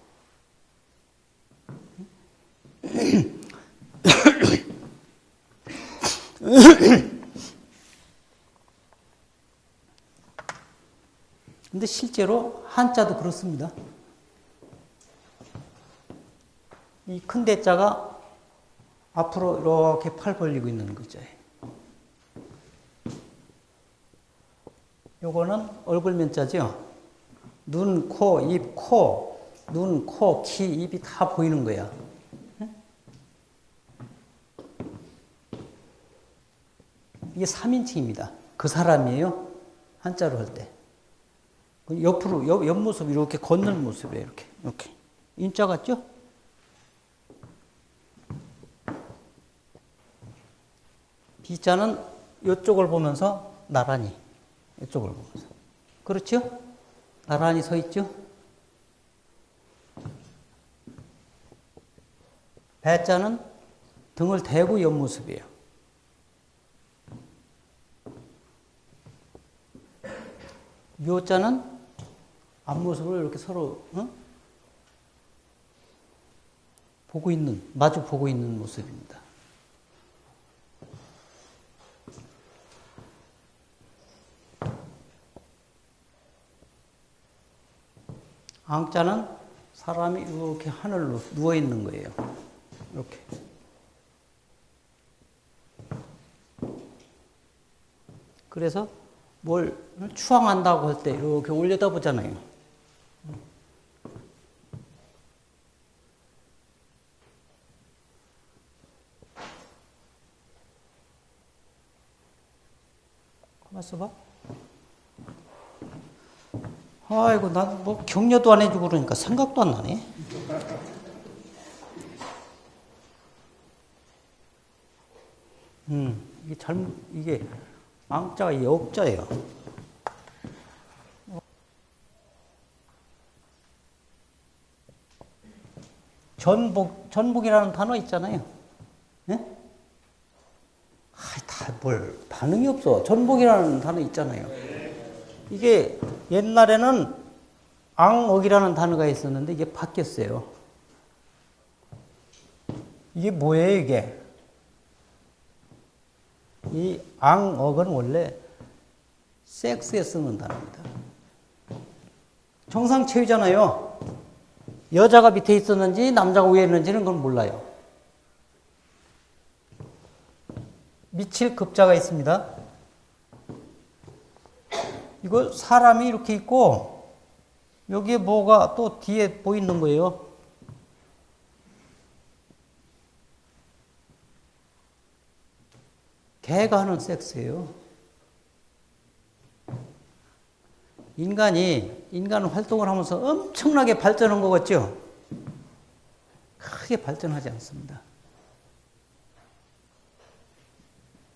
S1: 근데 실제로 한자도 그렇습니다. 이 큰 대자가 앞으로 이렇게 팔 벌리고 있는 글자예요. 요거는 얼굴면자죠. 눈, 코, 입, 코, 눈, 코, 키, 입이 다 보이는 거야. 이게 3인칭입니다. 그 사람이에요. 한자로 할 때. 옆으로, 옆모습 이렇게 걷는 모습이에요. 이렇게. 인자 같죠? 비자는 이쪽을 보면서 나란히. 이쪽을 보면서. 그렇죠? 나란히 서 있죠? 배자는 등을 대고 옆모습이에요. 묘자는 앞모습을 이렇게 서로 마주 보고 있는 모습입니다. 앙자는 사람이 이렇게 하늘로 누워 있는 거예요. 이렇게. 그래서 뭘 추앙한다고 할 때 이렇게 올려다 보잖아요. 가만 있어봐. 아이고, 난 뭐 격려도 안 해주고 그러니까 생각도 안 나네. 이게 앙자가 역자예요. 전복이라는 단어 있잖아요. 예? 뭘 반응이 없어. 전복이라는 단어 있잖아요. 이게 옛날에는 앙억이라는 단어가 있었는데 이게 바뀌었어요. 이게 뭐예요, 이게? 이 앙억은 원래 섹스에 쓰는 단어입니다. 정상체유잖아요. 여자가 밑에 있었는지 남자가 위에 있는지는 그건 몰라요. 미칠 급자가 있습니다. 이거 사람이 이렇게 있고 여기에 뭐가 또 뒤에 보이는 거예요. 개가 하는 섹스예요. 인간 활동을 하면서 엄청나게 발전한 것 같죠? 크게 발전하지 않습니다.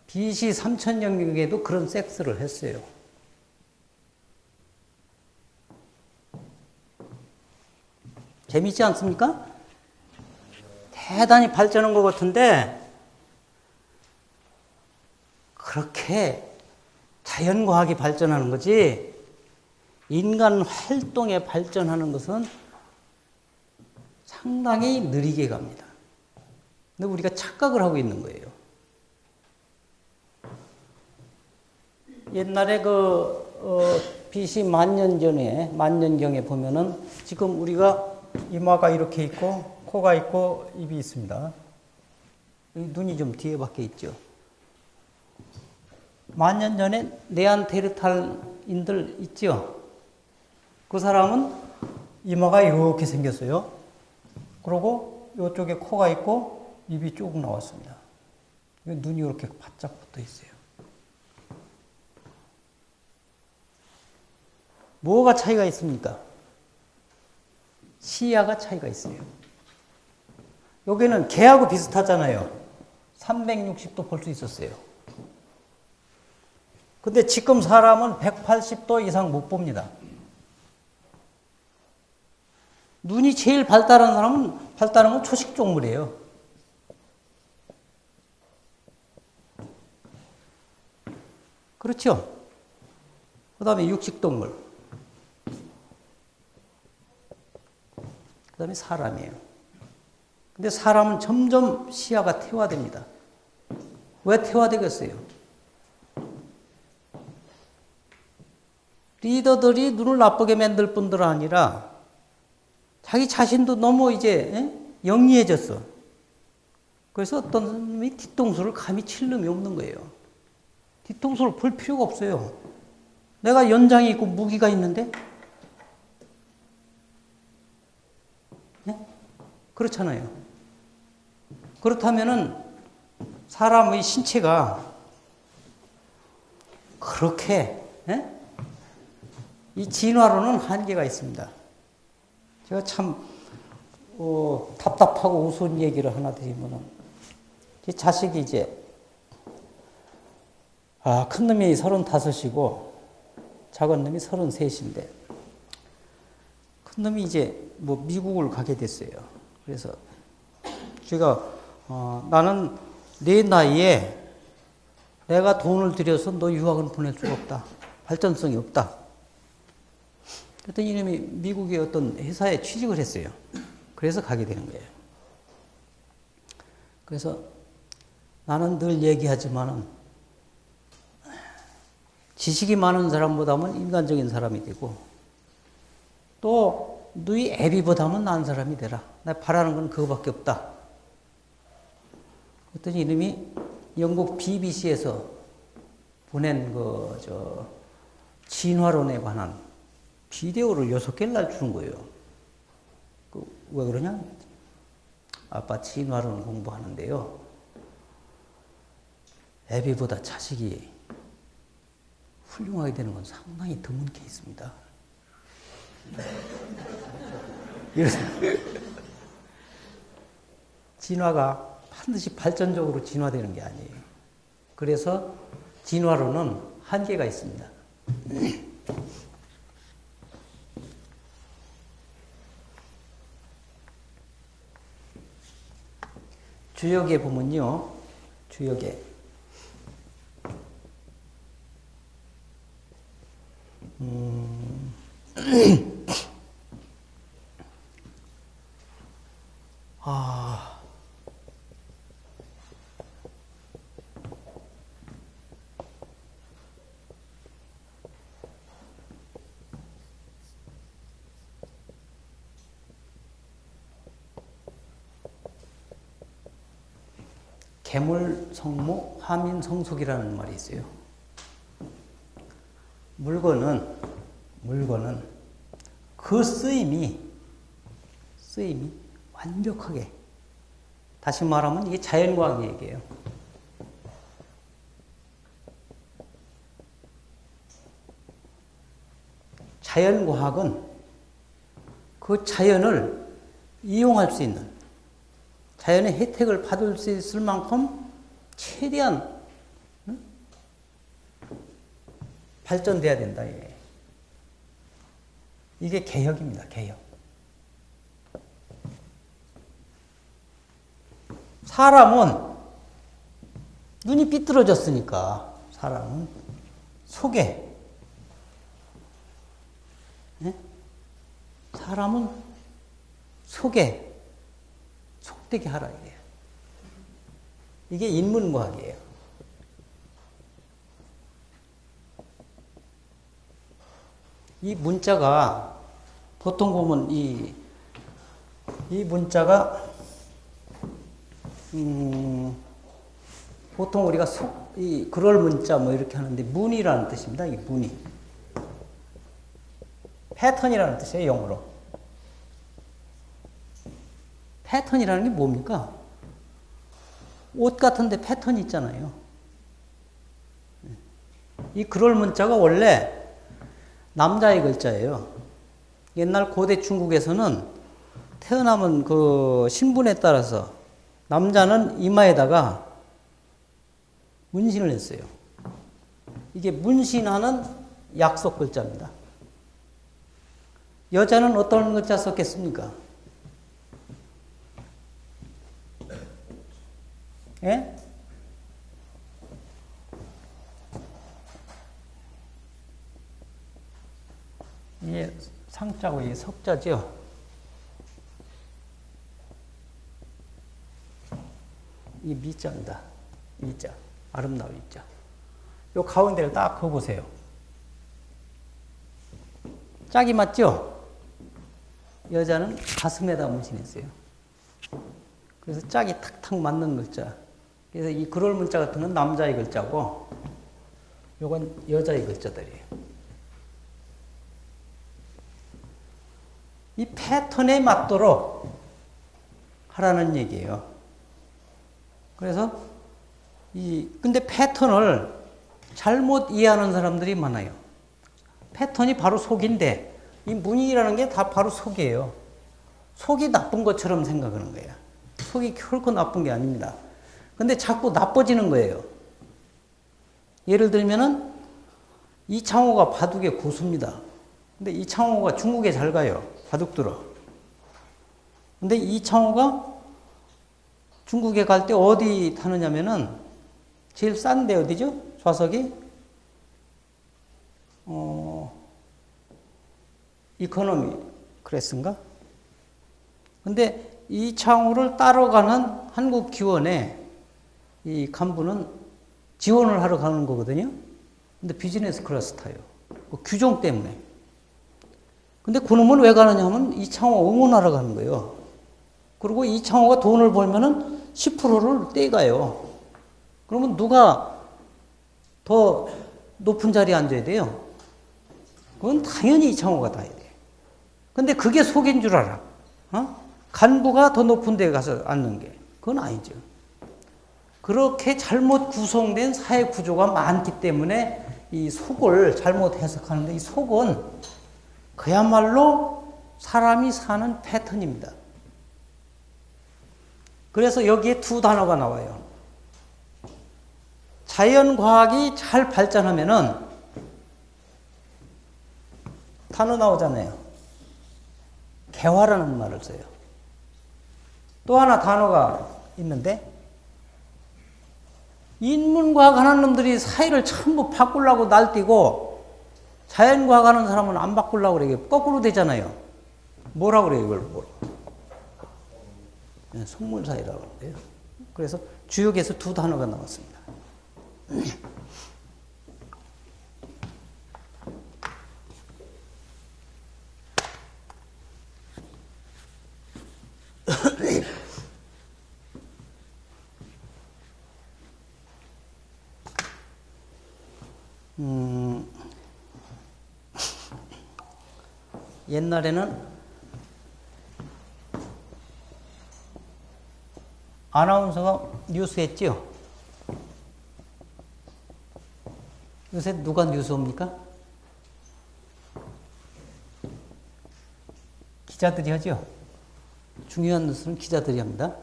S1: BC 3000년경에도 그런 섹스를 했어요. 재밌지 않습니까? 대단히 발전한 것 같은데 그렇게 자연과학이 발전하는 거지 인간 활동에 발전하는 것은 상당히 느리게 갑니다. 근데 우리가 착각을 하고 있는 거예요. 옛날에 BC 만년 전에, 만년경에 보면은 지금 우리가 이마가 이렇게 있고, 코가 있고, 입이 있습니다. 눈이 좀 뒤에 밖에 있죠. 만년 전에 네안데르탈인들 있죠? 그 사람은 이마가 이렇게 생겼어요. 그리고 이쪽에 코가 있고, 입이 쭉 나왔습니다. 눈이 이렇게 바짝 붙어 있어요. 뭐가 차이가 있습니까? 시야가 차이가 있어요. 여기는 개하고 비슷하잖아요. 360도 볼 수 있었어요. 근데 지금 사람은 180도 이상 못 봅니다. 눈이 제일 발달한 건 초식동물이에요. 그렇죠? 그 다음에 육식동물. 그 다음에 사람이에요. 근데 사람은 점점 시야가 퇴화됩니다. 왜 퇴화되겠어요? 리더들이 눈을 나쁘게 만들 뿐들 아니라 자기 자신도 너무 이제 영리해졌어. 그래서 어떤 사람이 뒤통수를 감히 칠 놈이 없는 거예요. 뒤통수를 볼 필요가 없어요. 내가 연장이 있고 무기가 있는데? 네? 그렇잖아요. 그렇다면은 사람의 신체가 그렇게 이 진화로는 한계가 있습니다. 제가 참 답답하고 우스운 얘기를 하나 드리면은 제 자식이 이제 큰 놈이 35이고 작은 놈이 33인데 큰 놈이 이제 뭐 미국을 가게 됐어요. 그래서 제가 나는 내 나이에 내가 돈을 들여서 너 유학을 보낼 수가 없다. 발전성이 없다. 그랬더니 이놈이 미국의 어떤 회사에 취직을 했어요. 그래서 가게 되는 거예요. 그래서 나는 늘 얘기하지만은 지식이 많은 사람보다는 인간적인 사람이 되고 또 너희 애비보다는 나은 사람이 되라. 내가 바라는 건 그거밖에 없다. 그랬더니 이놈이 영국 BBC에서 보낸 진화론에 관한 비디오를 6개를 날 주는 거예요. 왜 그러냐? 아빠 진화론 공부하는데요. 애비보다 자식이 훌륭하게 되는 건 상당히 드문 케이스입니다. 진화가 반드시 발전적으로 진화되는 게 아니에요. 그래서 진화론은 한계가 있습니다. 주역에 보면요. 주역에 개물성모 화민성숙이라는 말이 있어요. 물건은 그 쓰임이 완벽하게, 다시 말하면 이게 자연과학 얘기예요. 자연과학은 그 자연을 이용할 수 있는, 자연의 혜택을 받을 수 있을 만큼 최대한 발전돼야 된다. 이게 개혁입니다. 개혁. 사람은 눈이 삐뚤어졌으니까 사람은 속에, 사람은 속에 속되게 하라 이래요. 이게 인문과학이에요. 이 문자가 보통 보면 이 문자가 보통 우리가 그럴 문자 뭐 이렇게 하는데 문이라는 뜻입니다. 이 문이 패턴이라는 뜻이에요. 영어로. 패턴이라는 게 뭡니까? 옷 같은데 패턴이 있잖아요. 이 그럴 문자가 원래 남자의 글자예요. 옛날 고대 중국에서는 태어나면 그 신분에 따라서 남자는 이마에다가 문신을 했어요. 이게 문신하는 약속 글자입니다. 여자는 어떤 글자 썼겠습니까? 예? 이게 상자고 이게 석자죠. 이 미자입니다. 미자. 아름다운 미자. 요 가운데를 딱 그어보세요. 짝이 맞죠? 여자는 가슴에다 문신했어요. 그래서 짝이 탁탁 맞는 글자. 그래서 이 그럴 문자 같은 건 남자의 글자고 요건 여자의 글자들이에요. 이 패턴에 맞도록 하라는 얘기예요. 그래서 근데 패턴을 잘못 이해하는 사람들이 많아요. 패턴이 바로 속인데 이 문이라는 게 다 바로 속이에요. 속이 나쁜 것처럼 생각하는 거예요. 속이 결코 나쁜 게 아닙니다. 근데 자꾸 나빠지는 거예요. 예를 들면은 이창호가 바둑의 고수입니다. 근데 이창호가 중국에 잘 가요. 바둑 들어. 근데 이창호가 중국에 갈 때 어디 타느냐면은 제일 싼데 어디죠? 좌석이? 이코노미 클래스인가? 근데 이창호를 따라가는 한국기원의 이 간부는 지원을 하러 가는 거거든요. 근데 비즈니스 클래스 타요. 그 규정 때문에. 근데 그놈은 왜 가느냐 하면 이창호 응원하러 가는 거예요. 그리고 이창호가 돈을 벌면은 10%를 떼가요. 그러면 누가 더 높은 자리에 앉아야 돼요? 그건 당연히 이창호가 타야 돼. 근데 그게 속인 줄 알아. 간부가 더 높은 데 가서 앉는 게. 그건 아니죠. 그렇게 잘못 구성된 사회 구조가 많기 때문에 이 속을 잘못 해석하는데 이 속은 그야말로 사람이 사는 패턴입니다. 그래서 여기에 두 단어가 나와요. 자연과학이 잘 발전하면은 단어 나오잖아요. 개화라는 말을 써요. 또 하나 단어가 있는데 인문과학 하는 놈들이 사회를 전부 바꾸려고 날뛰고 자연과학 하는 사람은 안 바꾸려고 그래요. 거꾸로 되잖아요. 뭐라고 그래요, 이걸 뭐라고. 속물사회라고 하는데요. 그래서 주역에서 두 단어가 나왔습니다. 옛날에는 아나운서가 뉴스 했죠? 요새 누가 뉴스 옵니까? 기자들이 하죠? 중요한 뉴스는 기자들이 합니다.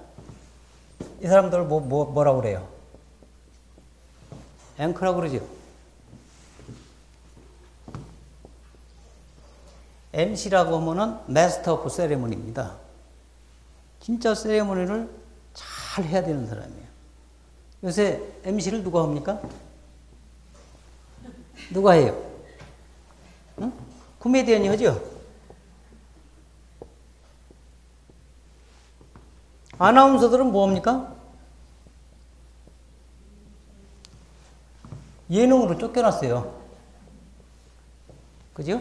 S1: 이 사람들 뭐라고 그래요? 앵커라고 그러죠? MC라고 하면은 마스터 오브 세레모니입니다. 진짜 세레모니를 잘 해야 되는 사람이에요. 요새 MC를 누가 합니까? 누가 해요? 응? 코미디언이 하죠? 아나운서들은 뭐 합니까? 예능으로 쫓겨났어요. 그죠?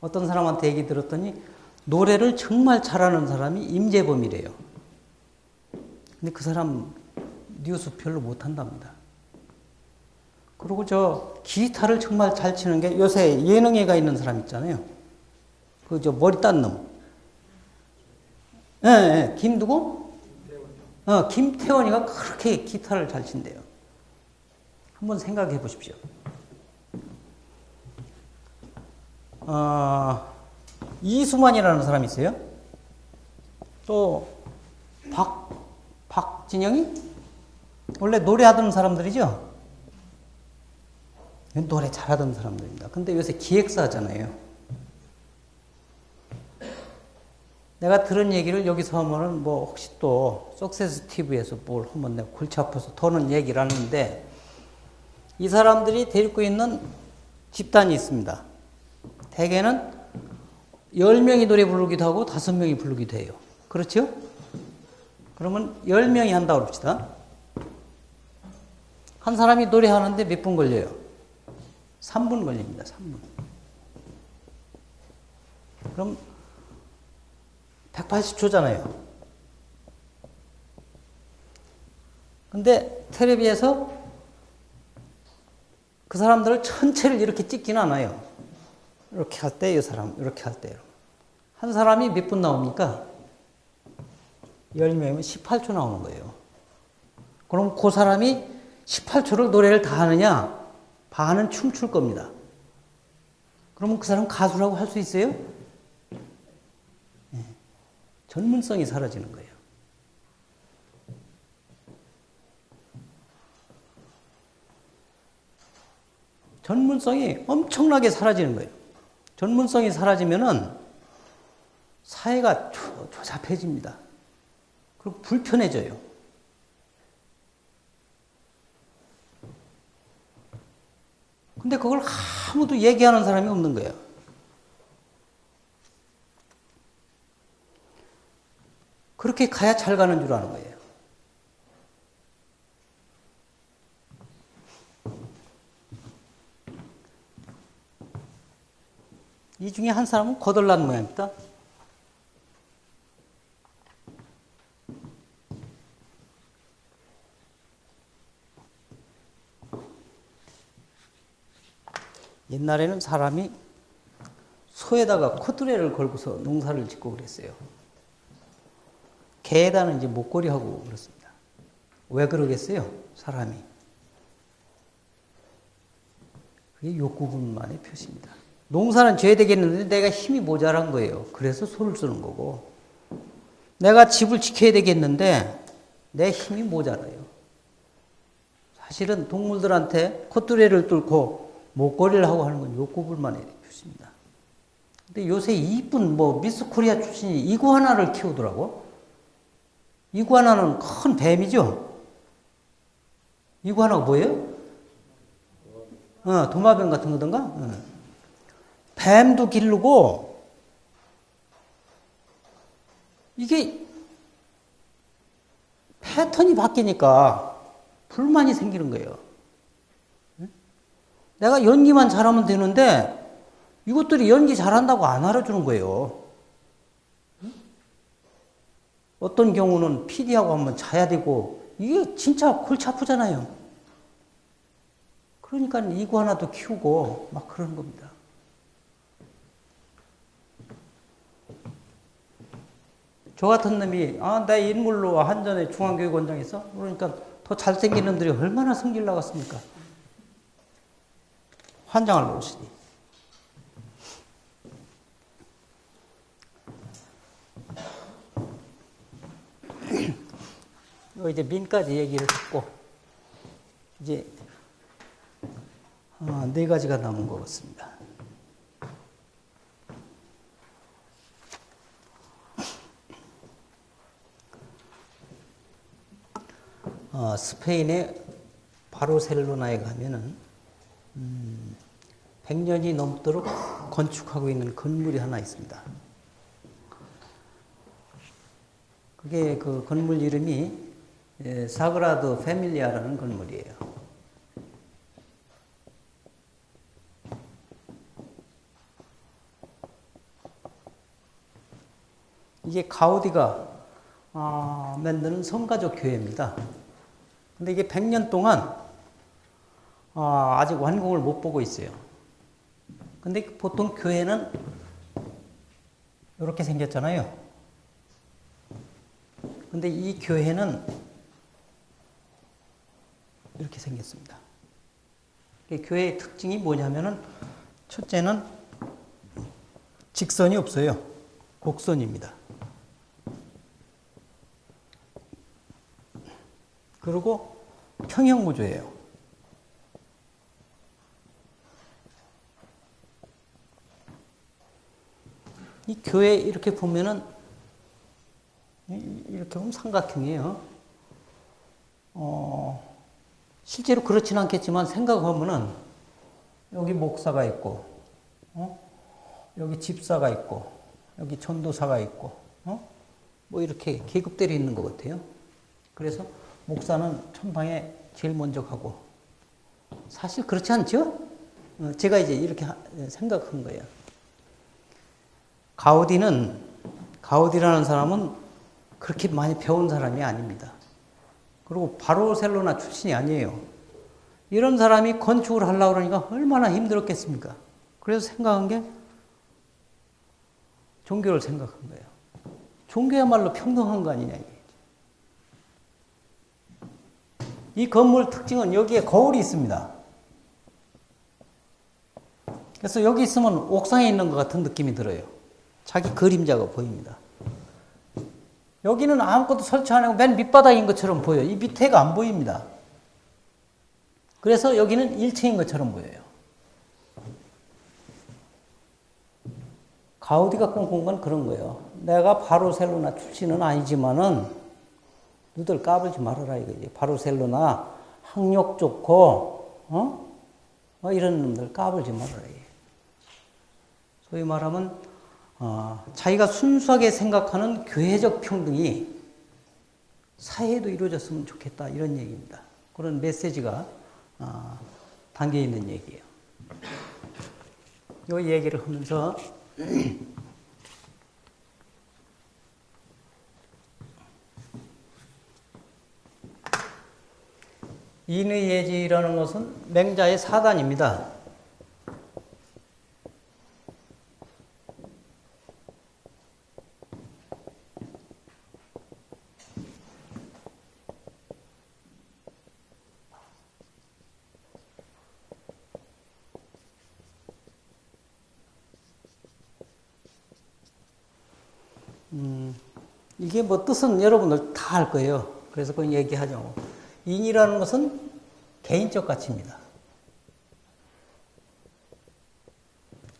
S1: 어떤 사람한테 얘기 들었더니 노래를 정말 잘하는 사람이 임재범이래요. 근데 그 사람 뉴스 별로 못한답니다. 그리고 저 기타를 정말 잘 치는 게 요새 예능에가 있는 사람 있잖아요. 그 저 머리 딴 놈. 예, 김 누구? 김태원이가 그렇게 기타를 잘 친대요. 한번 생각해 보십시오. 이수만이라는 사람이 있어요. 또 박진영이 원래 노래하던 사람들이죠. 노래 잘하던 사람들입니다. 근데 요새 기획사 하잖아요. 내가 들은 얘기를 여기서 하면은 뭐 혹시 또 석세스 TV에서 뭘 하면 내가 골치 아파서 더는 얘기를 하는데 이 사람들이 데리고 있는 집단이 있습니다. 대개는 10명이 노래 부르기도 하고 5명이 부르기도 해요. 그렇죠? 그러면 10명이 한다고 합시다. 한 사람이 노래하는데 몇 분 걸려요? 3분 걸립니다. 3분. 그럼 180초잖아요. 근데 텔레비에서 그 사람들을 전체를 이렇게 찍지는 않아요. 이렇게 할 때, 이 사람, 이렇게 할 때. 한 사람이 몇 분 나옵니까? 10명이면 18초 나오는 거예요. 그럼 그 사람이 18초를 노래를 다 하느냐? 반은 춤출 겁니다. 그러면 그 사람 가수라고 할 수 있어요? 네. 전문성이 사라지는 거예요. 전문성이 엄청나게 사라지는 거예요. 전문성이 사라지면은 사회가 조잡해집니다. 그리고 불편해져요. 근데 그걸 아무도 얘기하는 사람이 없는 거예요. 그렇게 가야 잘 가는 줄 아는 거예요. 이 중에 한 사람은 거덜난 모양이다. 옛날에는 사람이 소에다가 코드레를 걸고서 농사를 짓고 그랬어요. 개에다는 이제 목걸이 하고 그렇습니다. 왜 그러겠어요? 사람이. 그게 욕구분만의 표시입니다. 농사는 져야 되겠는데 내가 힘이 모자란 거예요. 그래서 소를 쓰는 거고. 내가 집을 지켜야 되겠는데 내 힘이 모자라요. 사실은 동물들한테 콧뚜레를 뚫고 목걸이를 하고 하는 건 욕구불만의 표시입니다. 근데 요새 이쁜 미스 코리아 출신이 이구아나를 키우더라고. 이구아나는 큰 뱀이죠. 이구아나가 뭐예요? 도마뱀 같은 거던가? 뱀도 기르고, 이게 패턴이 바뀌니까 불만이 생기는 거예요. 내가 연기만 잘하면 되는데 이것들이 연기 잘한다고 안 알아주는 거예요. 어떤 경우는 PD하고 한번 자야 되고 이게 진짜 골치 아프잖아요. 그러니까 이구아나도 키우고 막 그러는 겁니다. 저 같은 놈이 나 인물로 한전에 중앙교육원장에서 그러니까 더 잘생긴 놈들이 얼마나 성질 나갔습니까? 환장을 놓으시니. 이제 민까지 얘기를 했고 이제 4가지가 남은 것 같습니다. 스페인의 바르셀로나에 가면은 100년이 넘도록 건축하고 있는 건물이 하나 있습니다. 그게 그 건물 이름이 사그라드 패밀리아라는 건물이에요. 이게 가우디가 만드는 성가족 교회입니다. 근데 이게 100년 동안 아직 완공을 못 보고 있어요. 근데 보통 교회는 이렇게 생겼잖아요. 근데 이 교회는 이렇게 생겼습니다. 교회의 특징이 뭐냐면은 첫째는 직선이 없어요. 곡선입니다. 그리고 평형 구조예요. 이 교회 이렇게 보면은 이렇게 보면 삼각형이에요. 실제로 그렇진 않겠지만 생각하면은 여기 목사가 있고, 여기 집사가 있고, 여기 전도사가 있고, 뭐 이렇게 계급들이 있는 것 같아요. 그래서 목사는 천방에 제일 먼저 가고, 사실 그렇지 않죠? 제가 이제 이렇게 생각한 거예요. 가우디라는 사람은 그렇게 많이 배운 사람이 아닙니다. 그리고 바르셀로나 출신이 아니에요. 이런 사람이 건축을 하려고 그러니까 얼마나 힘들었겠습니까? 그래서 생각한 게 종교를 생각한 거예요. 종교야말로 평등한 거 아니냐. 이 건물 특징은 여기에 거울이 있습니다. 그래서 여기 있으면 옥상에 있는 것 같은 느낌이 들어요. 자기 그림자가 보입니다. 여기는 아무것도 설치 안 하고 맨 밑바닥인 것처럼 보여요. 이 밑에가 안 보입니다. 그래서 여기는 1층인 것처럼 보여요. 가우디가 꿈꾼 건 그런 거예요. 내가 바르셀로나 출신은 아니지만은 너들 까불지 말아라 이거지. 바르셀로나 학력 좋고 이런 놈들 까불지 말아라. 소위 말하면 자기가 순수하게 생각하는 교회적 평등이 사회에도 이루어졌으면 좋겠다 이런 얘기입니다. 그런 메시지가 담겨 있는 얘기예요. 이 얘기를 하면서 인의예지라는 것은 맹자의 사단입니다. 이게 뭐 뜻은 여러분들 다 알 거예요. 그래서 그건 얘기하죠. 인이라는 것은 개인적 가치입니다.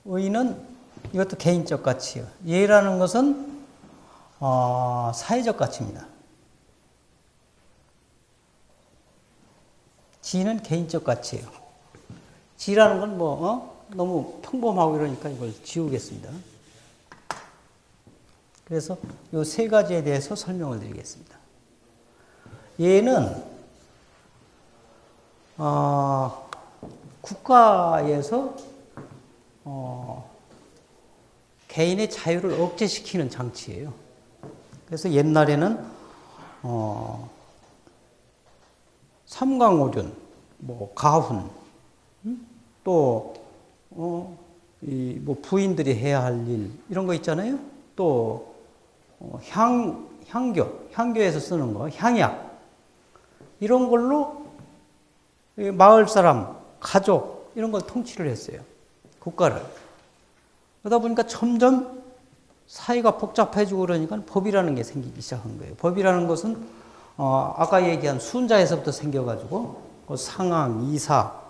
S1: 의는 이것도 개인적 가치예요. 예라는 것은 사회적 가치입니다. 지는 개인적 가치예요. 지라는 건 너무 평범하고 이러니까 이걸 지우겠습니다. 그래서 이 세 가지에 대해서 설명을 드리겠습니다. 예는 국가에서 개인의 자유를 억제시키는 장치예요. 그래서 옛날에는 삼강오륜, 가훈, 또 부인들이 해야 할 일 이런 거 있잖아요. 또 향교에서 쓰는 거, 향약 이런 걸로 마을 사람, 가족 이런 걸 통치를 했어요. 국가를. 그러다 보니까 점점 사회가 복잡해지고 그러니까 법이라는 게 생기기 시작한 거예요. 법이라는 것은 아까 얘기한 순자에서부터 생겨가지고 상항, 이사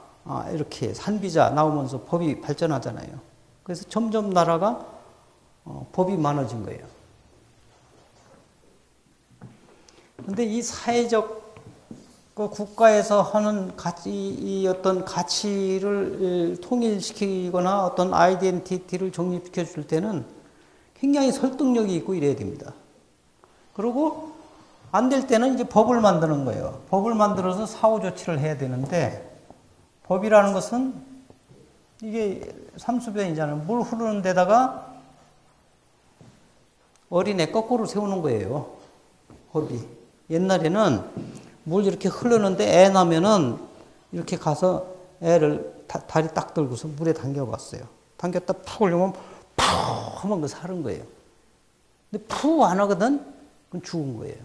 S1: 이렇게 산비자 나오면서 법이 발전하잖아요. 그래서 점점 나라가 법이 많아진 거예요. 그런데 이 사회적 국가에서 하는 이 어떤 가치를 통일시키거나 어떤 아이덴티티를 정립시켜 줄 때는 굉장히 설득력이 있고 이래야 됩니다. 그리고 안 될 때는 이제 법을 만드는 거예요. 법을 만들어서 사후 조치를 해야 되는데 법이라는 것은 이게 삼수변이잖아요. 물 흐르는 데다가 어린애 거꾸로 세우는 거예요. 법이. 옛날에는 물 이렇게 흐르는데 애 나면은 이렇게 가서 애를 다리 딱 들고서 물에 당겨봤어요. 당겼다 푹 올리면 푹 하면 그 사는 거예요. 근데 푹 안 하거든? 그건 죽은 거예요.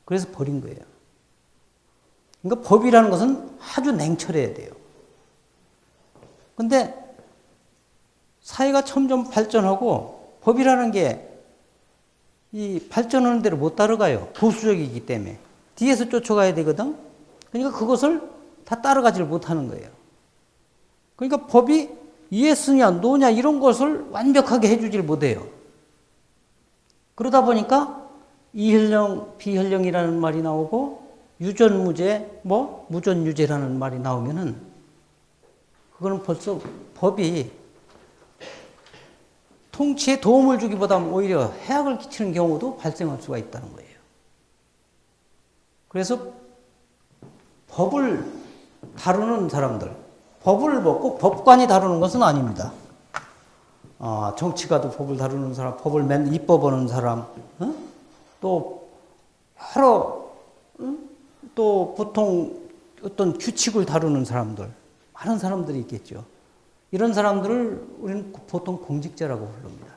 S1: 그래서 버린 거예요. 그러니까 법이라는 것은 아주 냉철해야 돼요. 근데 사회가 점점 발전하고 법이라는 게 이 발전하는 대로 못 따라가요. 보수적이기 때문에. 뒤에서 쫓아가야 되거든. 그러니까 그것을 다 따라가지를 못하는 거예요. 그러니까 법이 예스냐 노냐 이런 것을 완벽하게 해주질 못해요. 그러다 보니까 이현령 비현령이라는 말이 나오고 유전무죄 무전유죄라는 말이 나오면은 그거는 벌써 법이 통치에 도움을 주기보다 오히려 해악을 끼치는 경우도 발생할 수가 있다는 거예요. 그래서 법을 다루는 사람들, 법을 꼭 법관이 다루는 것은 아닙니다. 정치가도 법을 다루는 사람, 법을 입법하는 사람, 또 여러, 또 보통 어떤 규칙을 다루는 사람들, 많은 사람들이 있겠죠. 이런 사람들을 우리는 보통 공직자라고 부릅니다.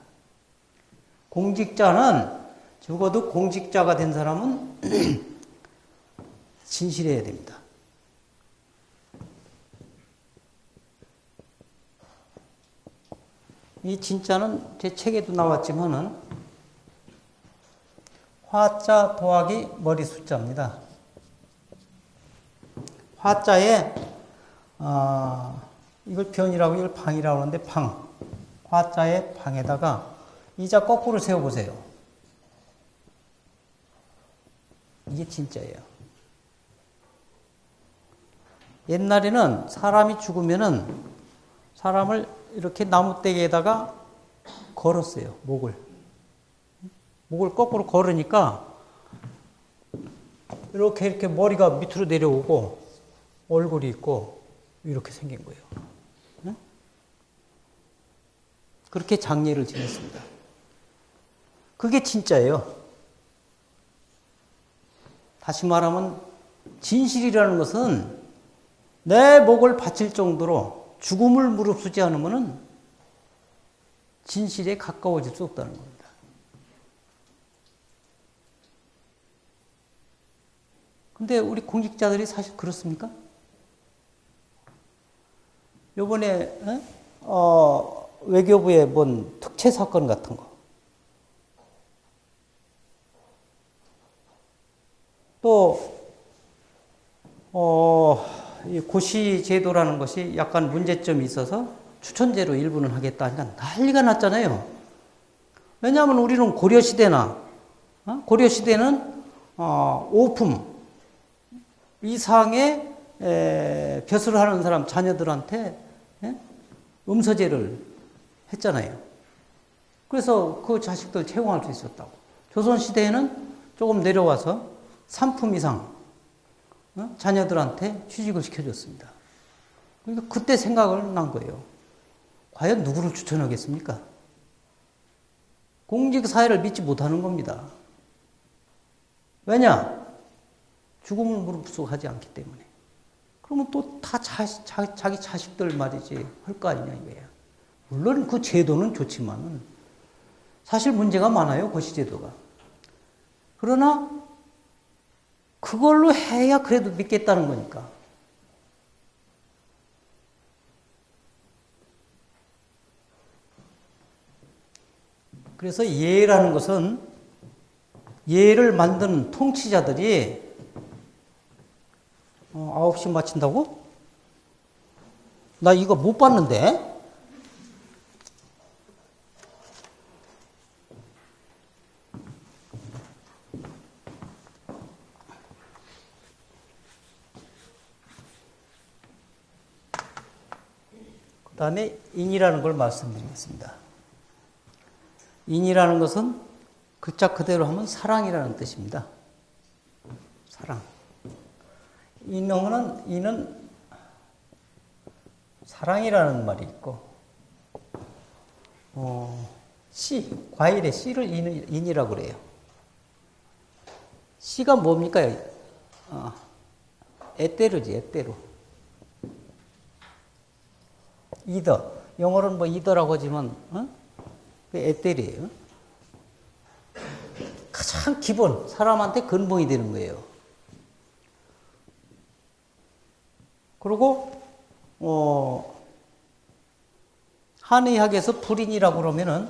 S1: 공직자는 적어도 공직자가 된 사람은 진실해야 됩니다. 이 진짜는 제 책에도 나왔지만은 화자 더하기 머리 숫자입니다. 화자에 이걸 변이라고 이걸 방이라고 하는데 방. 화자의 방에다가 이자 거꾸로 세워보세요. 이게 진짜예요. 옛날에는 사람이 죽으면은 사람을 이렇게 나무떼기에다가 걸었어요. 목을 거꾸로 걸으니까 이렇게 머리가 밑으로 내려오고 얼굴이 있고 이렇게 생긴 거예요. 네? 그렇게 장례를 지냈습니다. 그게 진짜예요. 다시 말하면 진실이라는 것은 내 목을 바칠 정도로 죽음을 무릅쓰지 않으면 진실에 가까워질 수 없다는 겁니다. 근데 우리 공직자들이 사실 그렇습니까? 요번에 외교부에 뭔 특채 사건 같은 거, 또 이 고시 제도라는 것이 약간 문제점이 있어서 추천제로 일부는 하겠다 하니까 난리가 났잖아요. 왜냐하면 우리는 고려시대나 고려시대는 오품 이상의 벼슬을 하는 사람 자녀들한테 음서제를 했잖아요. 그래서 그 자식들 채용할 수 있었다고. 조선시대에는 조금 내려와서 3품 이상 자녀들한테 취직을 시켜줬습니다. 그러니까 그때 생각을 난 거예요. 과연 누구를 추천하겠습니까? 공직사회를 믿지 못하는 겁니다. 왜냐? 죽음을 무릅쓰고하지 않기 때문에. 그러면 또 다 자기 자식들 말이지 할 거 아니냐 이거야. 물론 그 제도는 좋지만은 사실 문제가 많아요. 고시제도가. 그러나 그걸로 해야 그래도 믿겠다는 거니까. 그래서 예라는 것은 예를 만드는 통치자들이 9시 마친다고? 나 이거 못 봤는데? 그 다음에 인이라는 걸 말씀드리겠습니다. 인이라는 것은 글자 그대로 하면 사랑이라는 뜻입니다. 사랑. 인은 사랑이라는 말이 있고, 씨, 과일의 씨를 인이라고 그래요. 씨가 뭡니까? 에테르지, 에테르. 이더. 영어로는 뭐 이더라고 하지만, 그 에테르예요. 가장 기본, 사람한테 근본이 되는 거예요. 그리고, 한의학에서 불인이라고 그러면은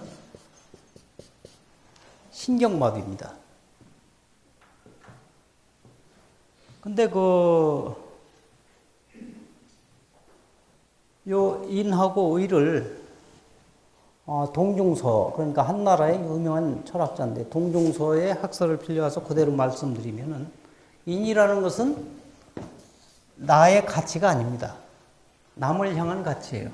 S1: 신경마비입니다. 근데 요 인하고 의를 동중서, 그러니까 한나라의 유명한 철학자인데 동중서의 학설을 빌려와서 그대로 말씀드리면은 인이라는 것은 나의 가치가 아닙니다. 남을 향한 가치예요.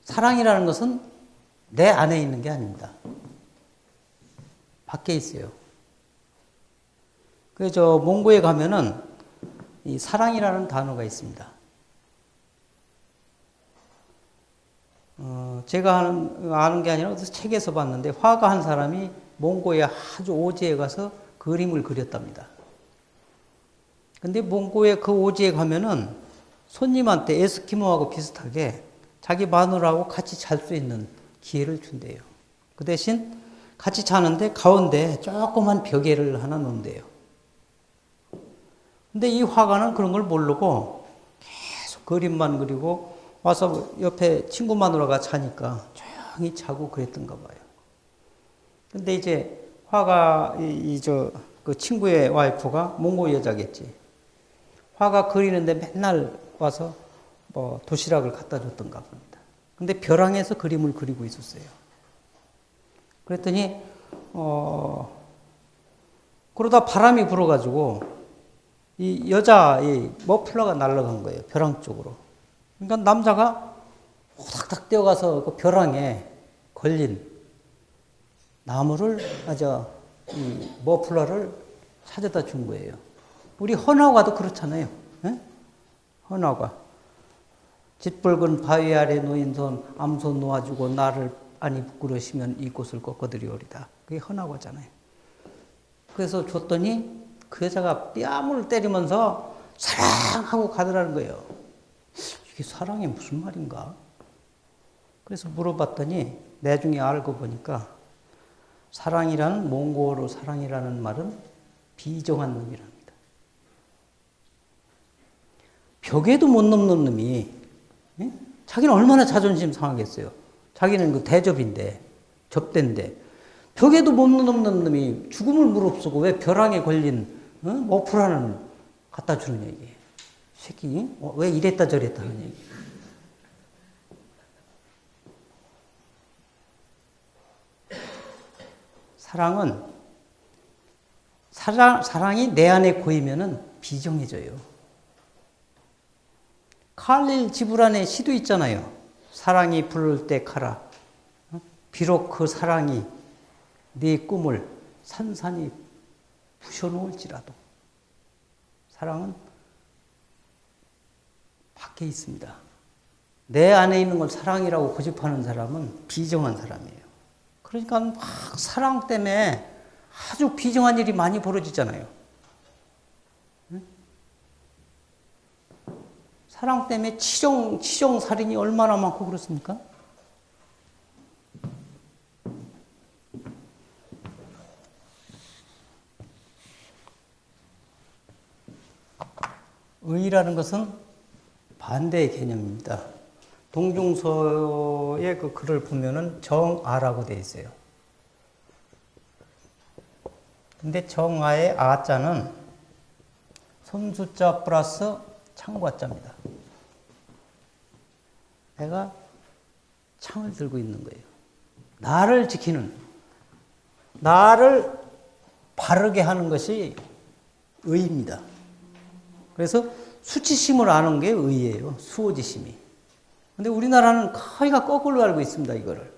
S1: 사랑이라는 것은 내 안에 있는 게 아닙니다. 밖에 있어요. 그래서 몽고에 가면은 이 사랑이라는 단어가 있습니다. 제가 아는 게 아니라 책에서 봤는데 화가 한 사람이 몽고에 아주 오지에 가서 그림을 그렸답니다. 근데 몽고에 그 오지에 가면은 손님한테 에스키모하고 비슷하게 자기 마누라하고 같이 잘 수 있는 기회를 준대요. 그 대신 같이 자는데 가운데 조그만 벽에를 하나 놓는대요. 근데 이 화가는 그런 걸 모르고 계속 그림만 그리고 와서 옆에 친구 마누라가 자니까 조용히 자고 그랬던가 봐요. 근데 이제 화가 그 친구의 와이프가 몽고 여자겠지. 화가 그리는데 맨날 와서 뭐 도시락을 갖다 줬던가 봅니다. 근데 벼랑에서 그림을 그리고 있었어요. 그랬더니 그러다 바람이 불어가지고 이 여자 이 머플러가 날아간 거예요. 벼랑 쪽으로. 그러니까 남자가 호닥닥 뛰어가서 그 벼랑에 걸린 나무를 이 머플러를 찾아다 준 거예요. 우리 헌화과도 그렇잖아요. 에? 헌화과. 짙붉은 바위 아래 놓인 손 암소 놓아주고 나를 아니 부끄러시면 이곳을 꺾어드리오리다. 그게 헌화과잖아요. 그래서 줬더니 그 여자가 뺨을 때리면서 사랑하고 가더라는 거예요. 이게 사랑이 무슨 말인가? 그래서 물어봤더니 나중에 알고 보니까 사랑이라는 몽고어로 사랑이라는 말은 비정한 놈이랍니다. 벽에도 못 넘는 놈이 자기는 얼마나 자존심 상하겠어요. 자기는 그 대접인데 접대인데 벽에도 못 넘는 놈이 죽음을 무릅쓰고 왜 벼랑에 걸린 머플러를 갖다 주느냐 이게. 새끼 왜 이랬다 저랬다 하느냐 이게. 사랑이 내 안에 고이면은 비정해져요. 칼릴 지브란의 시도 있잖아요. 사랑이 부를 때 가라. 비록 그 사랑이 네 꿈을 산산이 부셔놓을지라도 사랑은 밖에 있습니다. 내 안에 있는 걸 사랑이라고 고집하는 사람은 비정한 사람이에요. 그러니까 막 사랑 때문에 아주 비정한 일이 많이 벌어지잖아요. 사랑 때문에 치정살인이 얼마나 많고 그렇습니까? 의라는 것은 반대의 개념입니다. 동중서의 그 글을 보면은 정아라고 되어 있어요. 근데 정아의 아자는 손수자 플러스 창과자입니다. 내가 창을 들고 있는 거예요. 나를 지키는, 나를 바르게 하는 것이 의입니다. 그래서 수치심을 아는 게 의예요. 수호지심이. 근데 우리나라는 거의가 거꾸로 알고 있습니다. 이거를.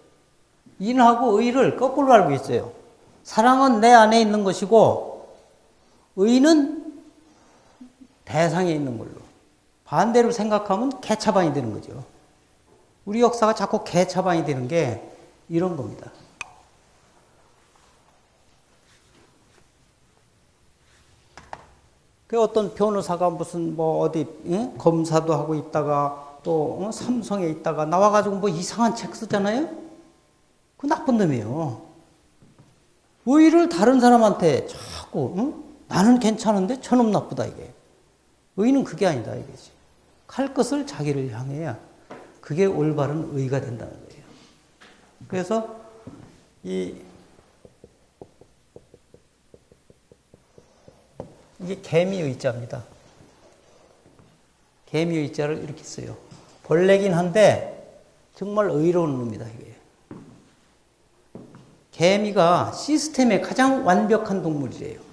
S1: 인하고 의를 거꾸로 알고 있어요. 사랑은 내 안에 있는 것이고 의는 대상에 있는 걸로. 반대로 생각하면 개차반이 되는 거죠. 우리 역사가 자꾸 개차반이 되는 게 이런 겁니다. 그 어떤 변호사가 무슨 어디 검사도 하고 있다가 또 삼성에 있다가 나와가지고 이상한 책 쓰잖아요. 그 나쁜 놈이에요. 의를 다른 사람한테 자꾸 나는 괜찮은데 저놈 나쁘다 이게. 의는 그게 아니다 이거지. 할 것을 자기를 향해야 그게 올바른 의가 된다는 거예요. 그래서 이게 개미의자입니다. 개미의자를 이렇게 써요. 벌레긴 한데 정말 의로운 놈이다 이게. 개미가 시스템의 가장 완벽한 동물이에요.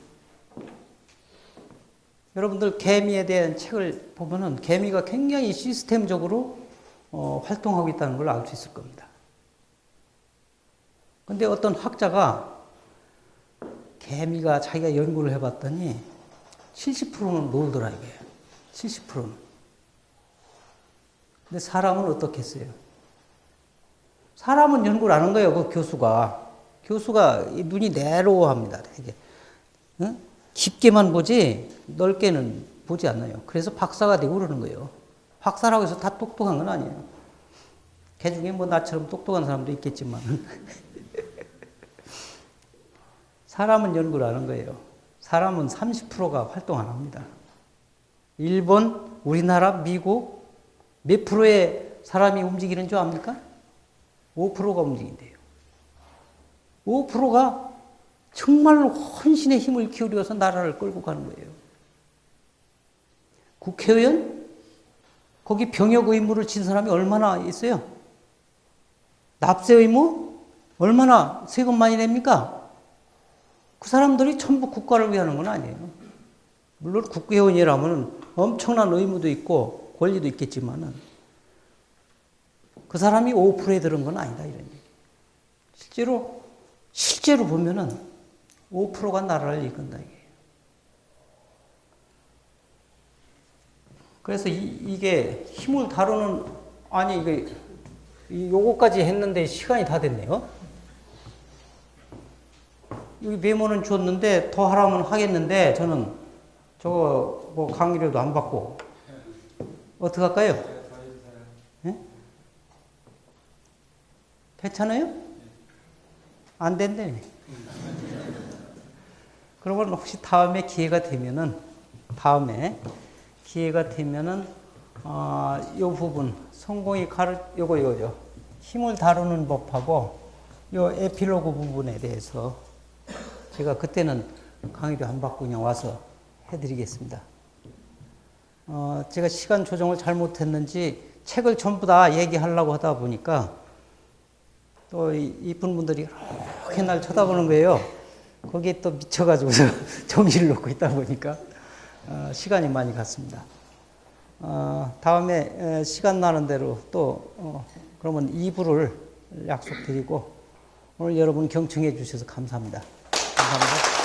S1: 여러분들 개미에 대한 책을 보면은 개미가 굉장히 시스템적으로 활동하고 있다는 걸 알 수 있을 겁니다. 근데 어떤 학자가 개미가 자기가 연구를 해봤더니 70%는 놀더라 이게. 70%는. 근데 사람은 어떻게 했어요? 사람은 연구를 안 한 거예요. 그 교수가 눈이 내로워합니다. 되게. 응? 깊게만 보지 넓게는 보지 않아요. 그래서 박사가 되고 그러는 거예요. 박사라고 해서 다 똑똑한 건 아니에요. 걔 중에 나처럼 똑똑한 사람도 있겠지만 사람은 연구를 안 한 거예요. 사람은 30%가 활동 안 합니다. 일본, 우리나라, 미국 몇 프로의 사람이 움직이는 줄 압니까? 5%가 움직인대요. 5%가 정말로 헌신의 힘을 기울여서 나라를 끌고 가는 거예요. 국회의원? 거기 병역 의무를 진 사람이 얼마나 있어요? 납세 의무? 얼마나 세금 많이 냅니까? 그 사람들이 전부 국가를 위하는 건 아니에요. 물론 국회의원이라면 엄청난 의무도 있고 권리도 있겠지만은 그 사람이 5%에 들은 건 아니다 이런 얘기. 실제로 보면은 5%가 나라를 이끈다 이게. 그래서 이게 힘을 다루는 아니 이게 요거까지 했는데 시간이 다 됐네요. 여기 메모는 줬는데 더 하라면 하겠는데 저는 저거 뭐 강의료도 안 받고 어떻게 할까요? 네? 괜찮아요? 안 된대. 그러면 혹시 다음에 기회가 되면은 요 부분 성공이 요거죠. 힘을 다루는 법하고 요 에필로그 부분에 대해서 제가 그때는 강의도 안 받고 그냥 와서 해드리겠습니다. 제가 시간 조정을 잘못했는지 책을 전부 다 얘기하려고 하다 보니까 또 이쁜 분들이 이렇게 날 쳐다보는 거예요. 거기에 또 미쳐가지고서 정신을 놓고 있다 보니까 시간이 많이 갔습니다. 다음에 시간 나는 대로 또 그러면 2부를 약속드리고 오늘 여러분 경청해 주셔서 감사합니다. 감사합니다.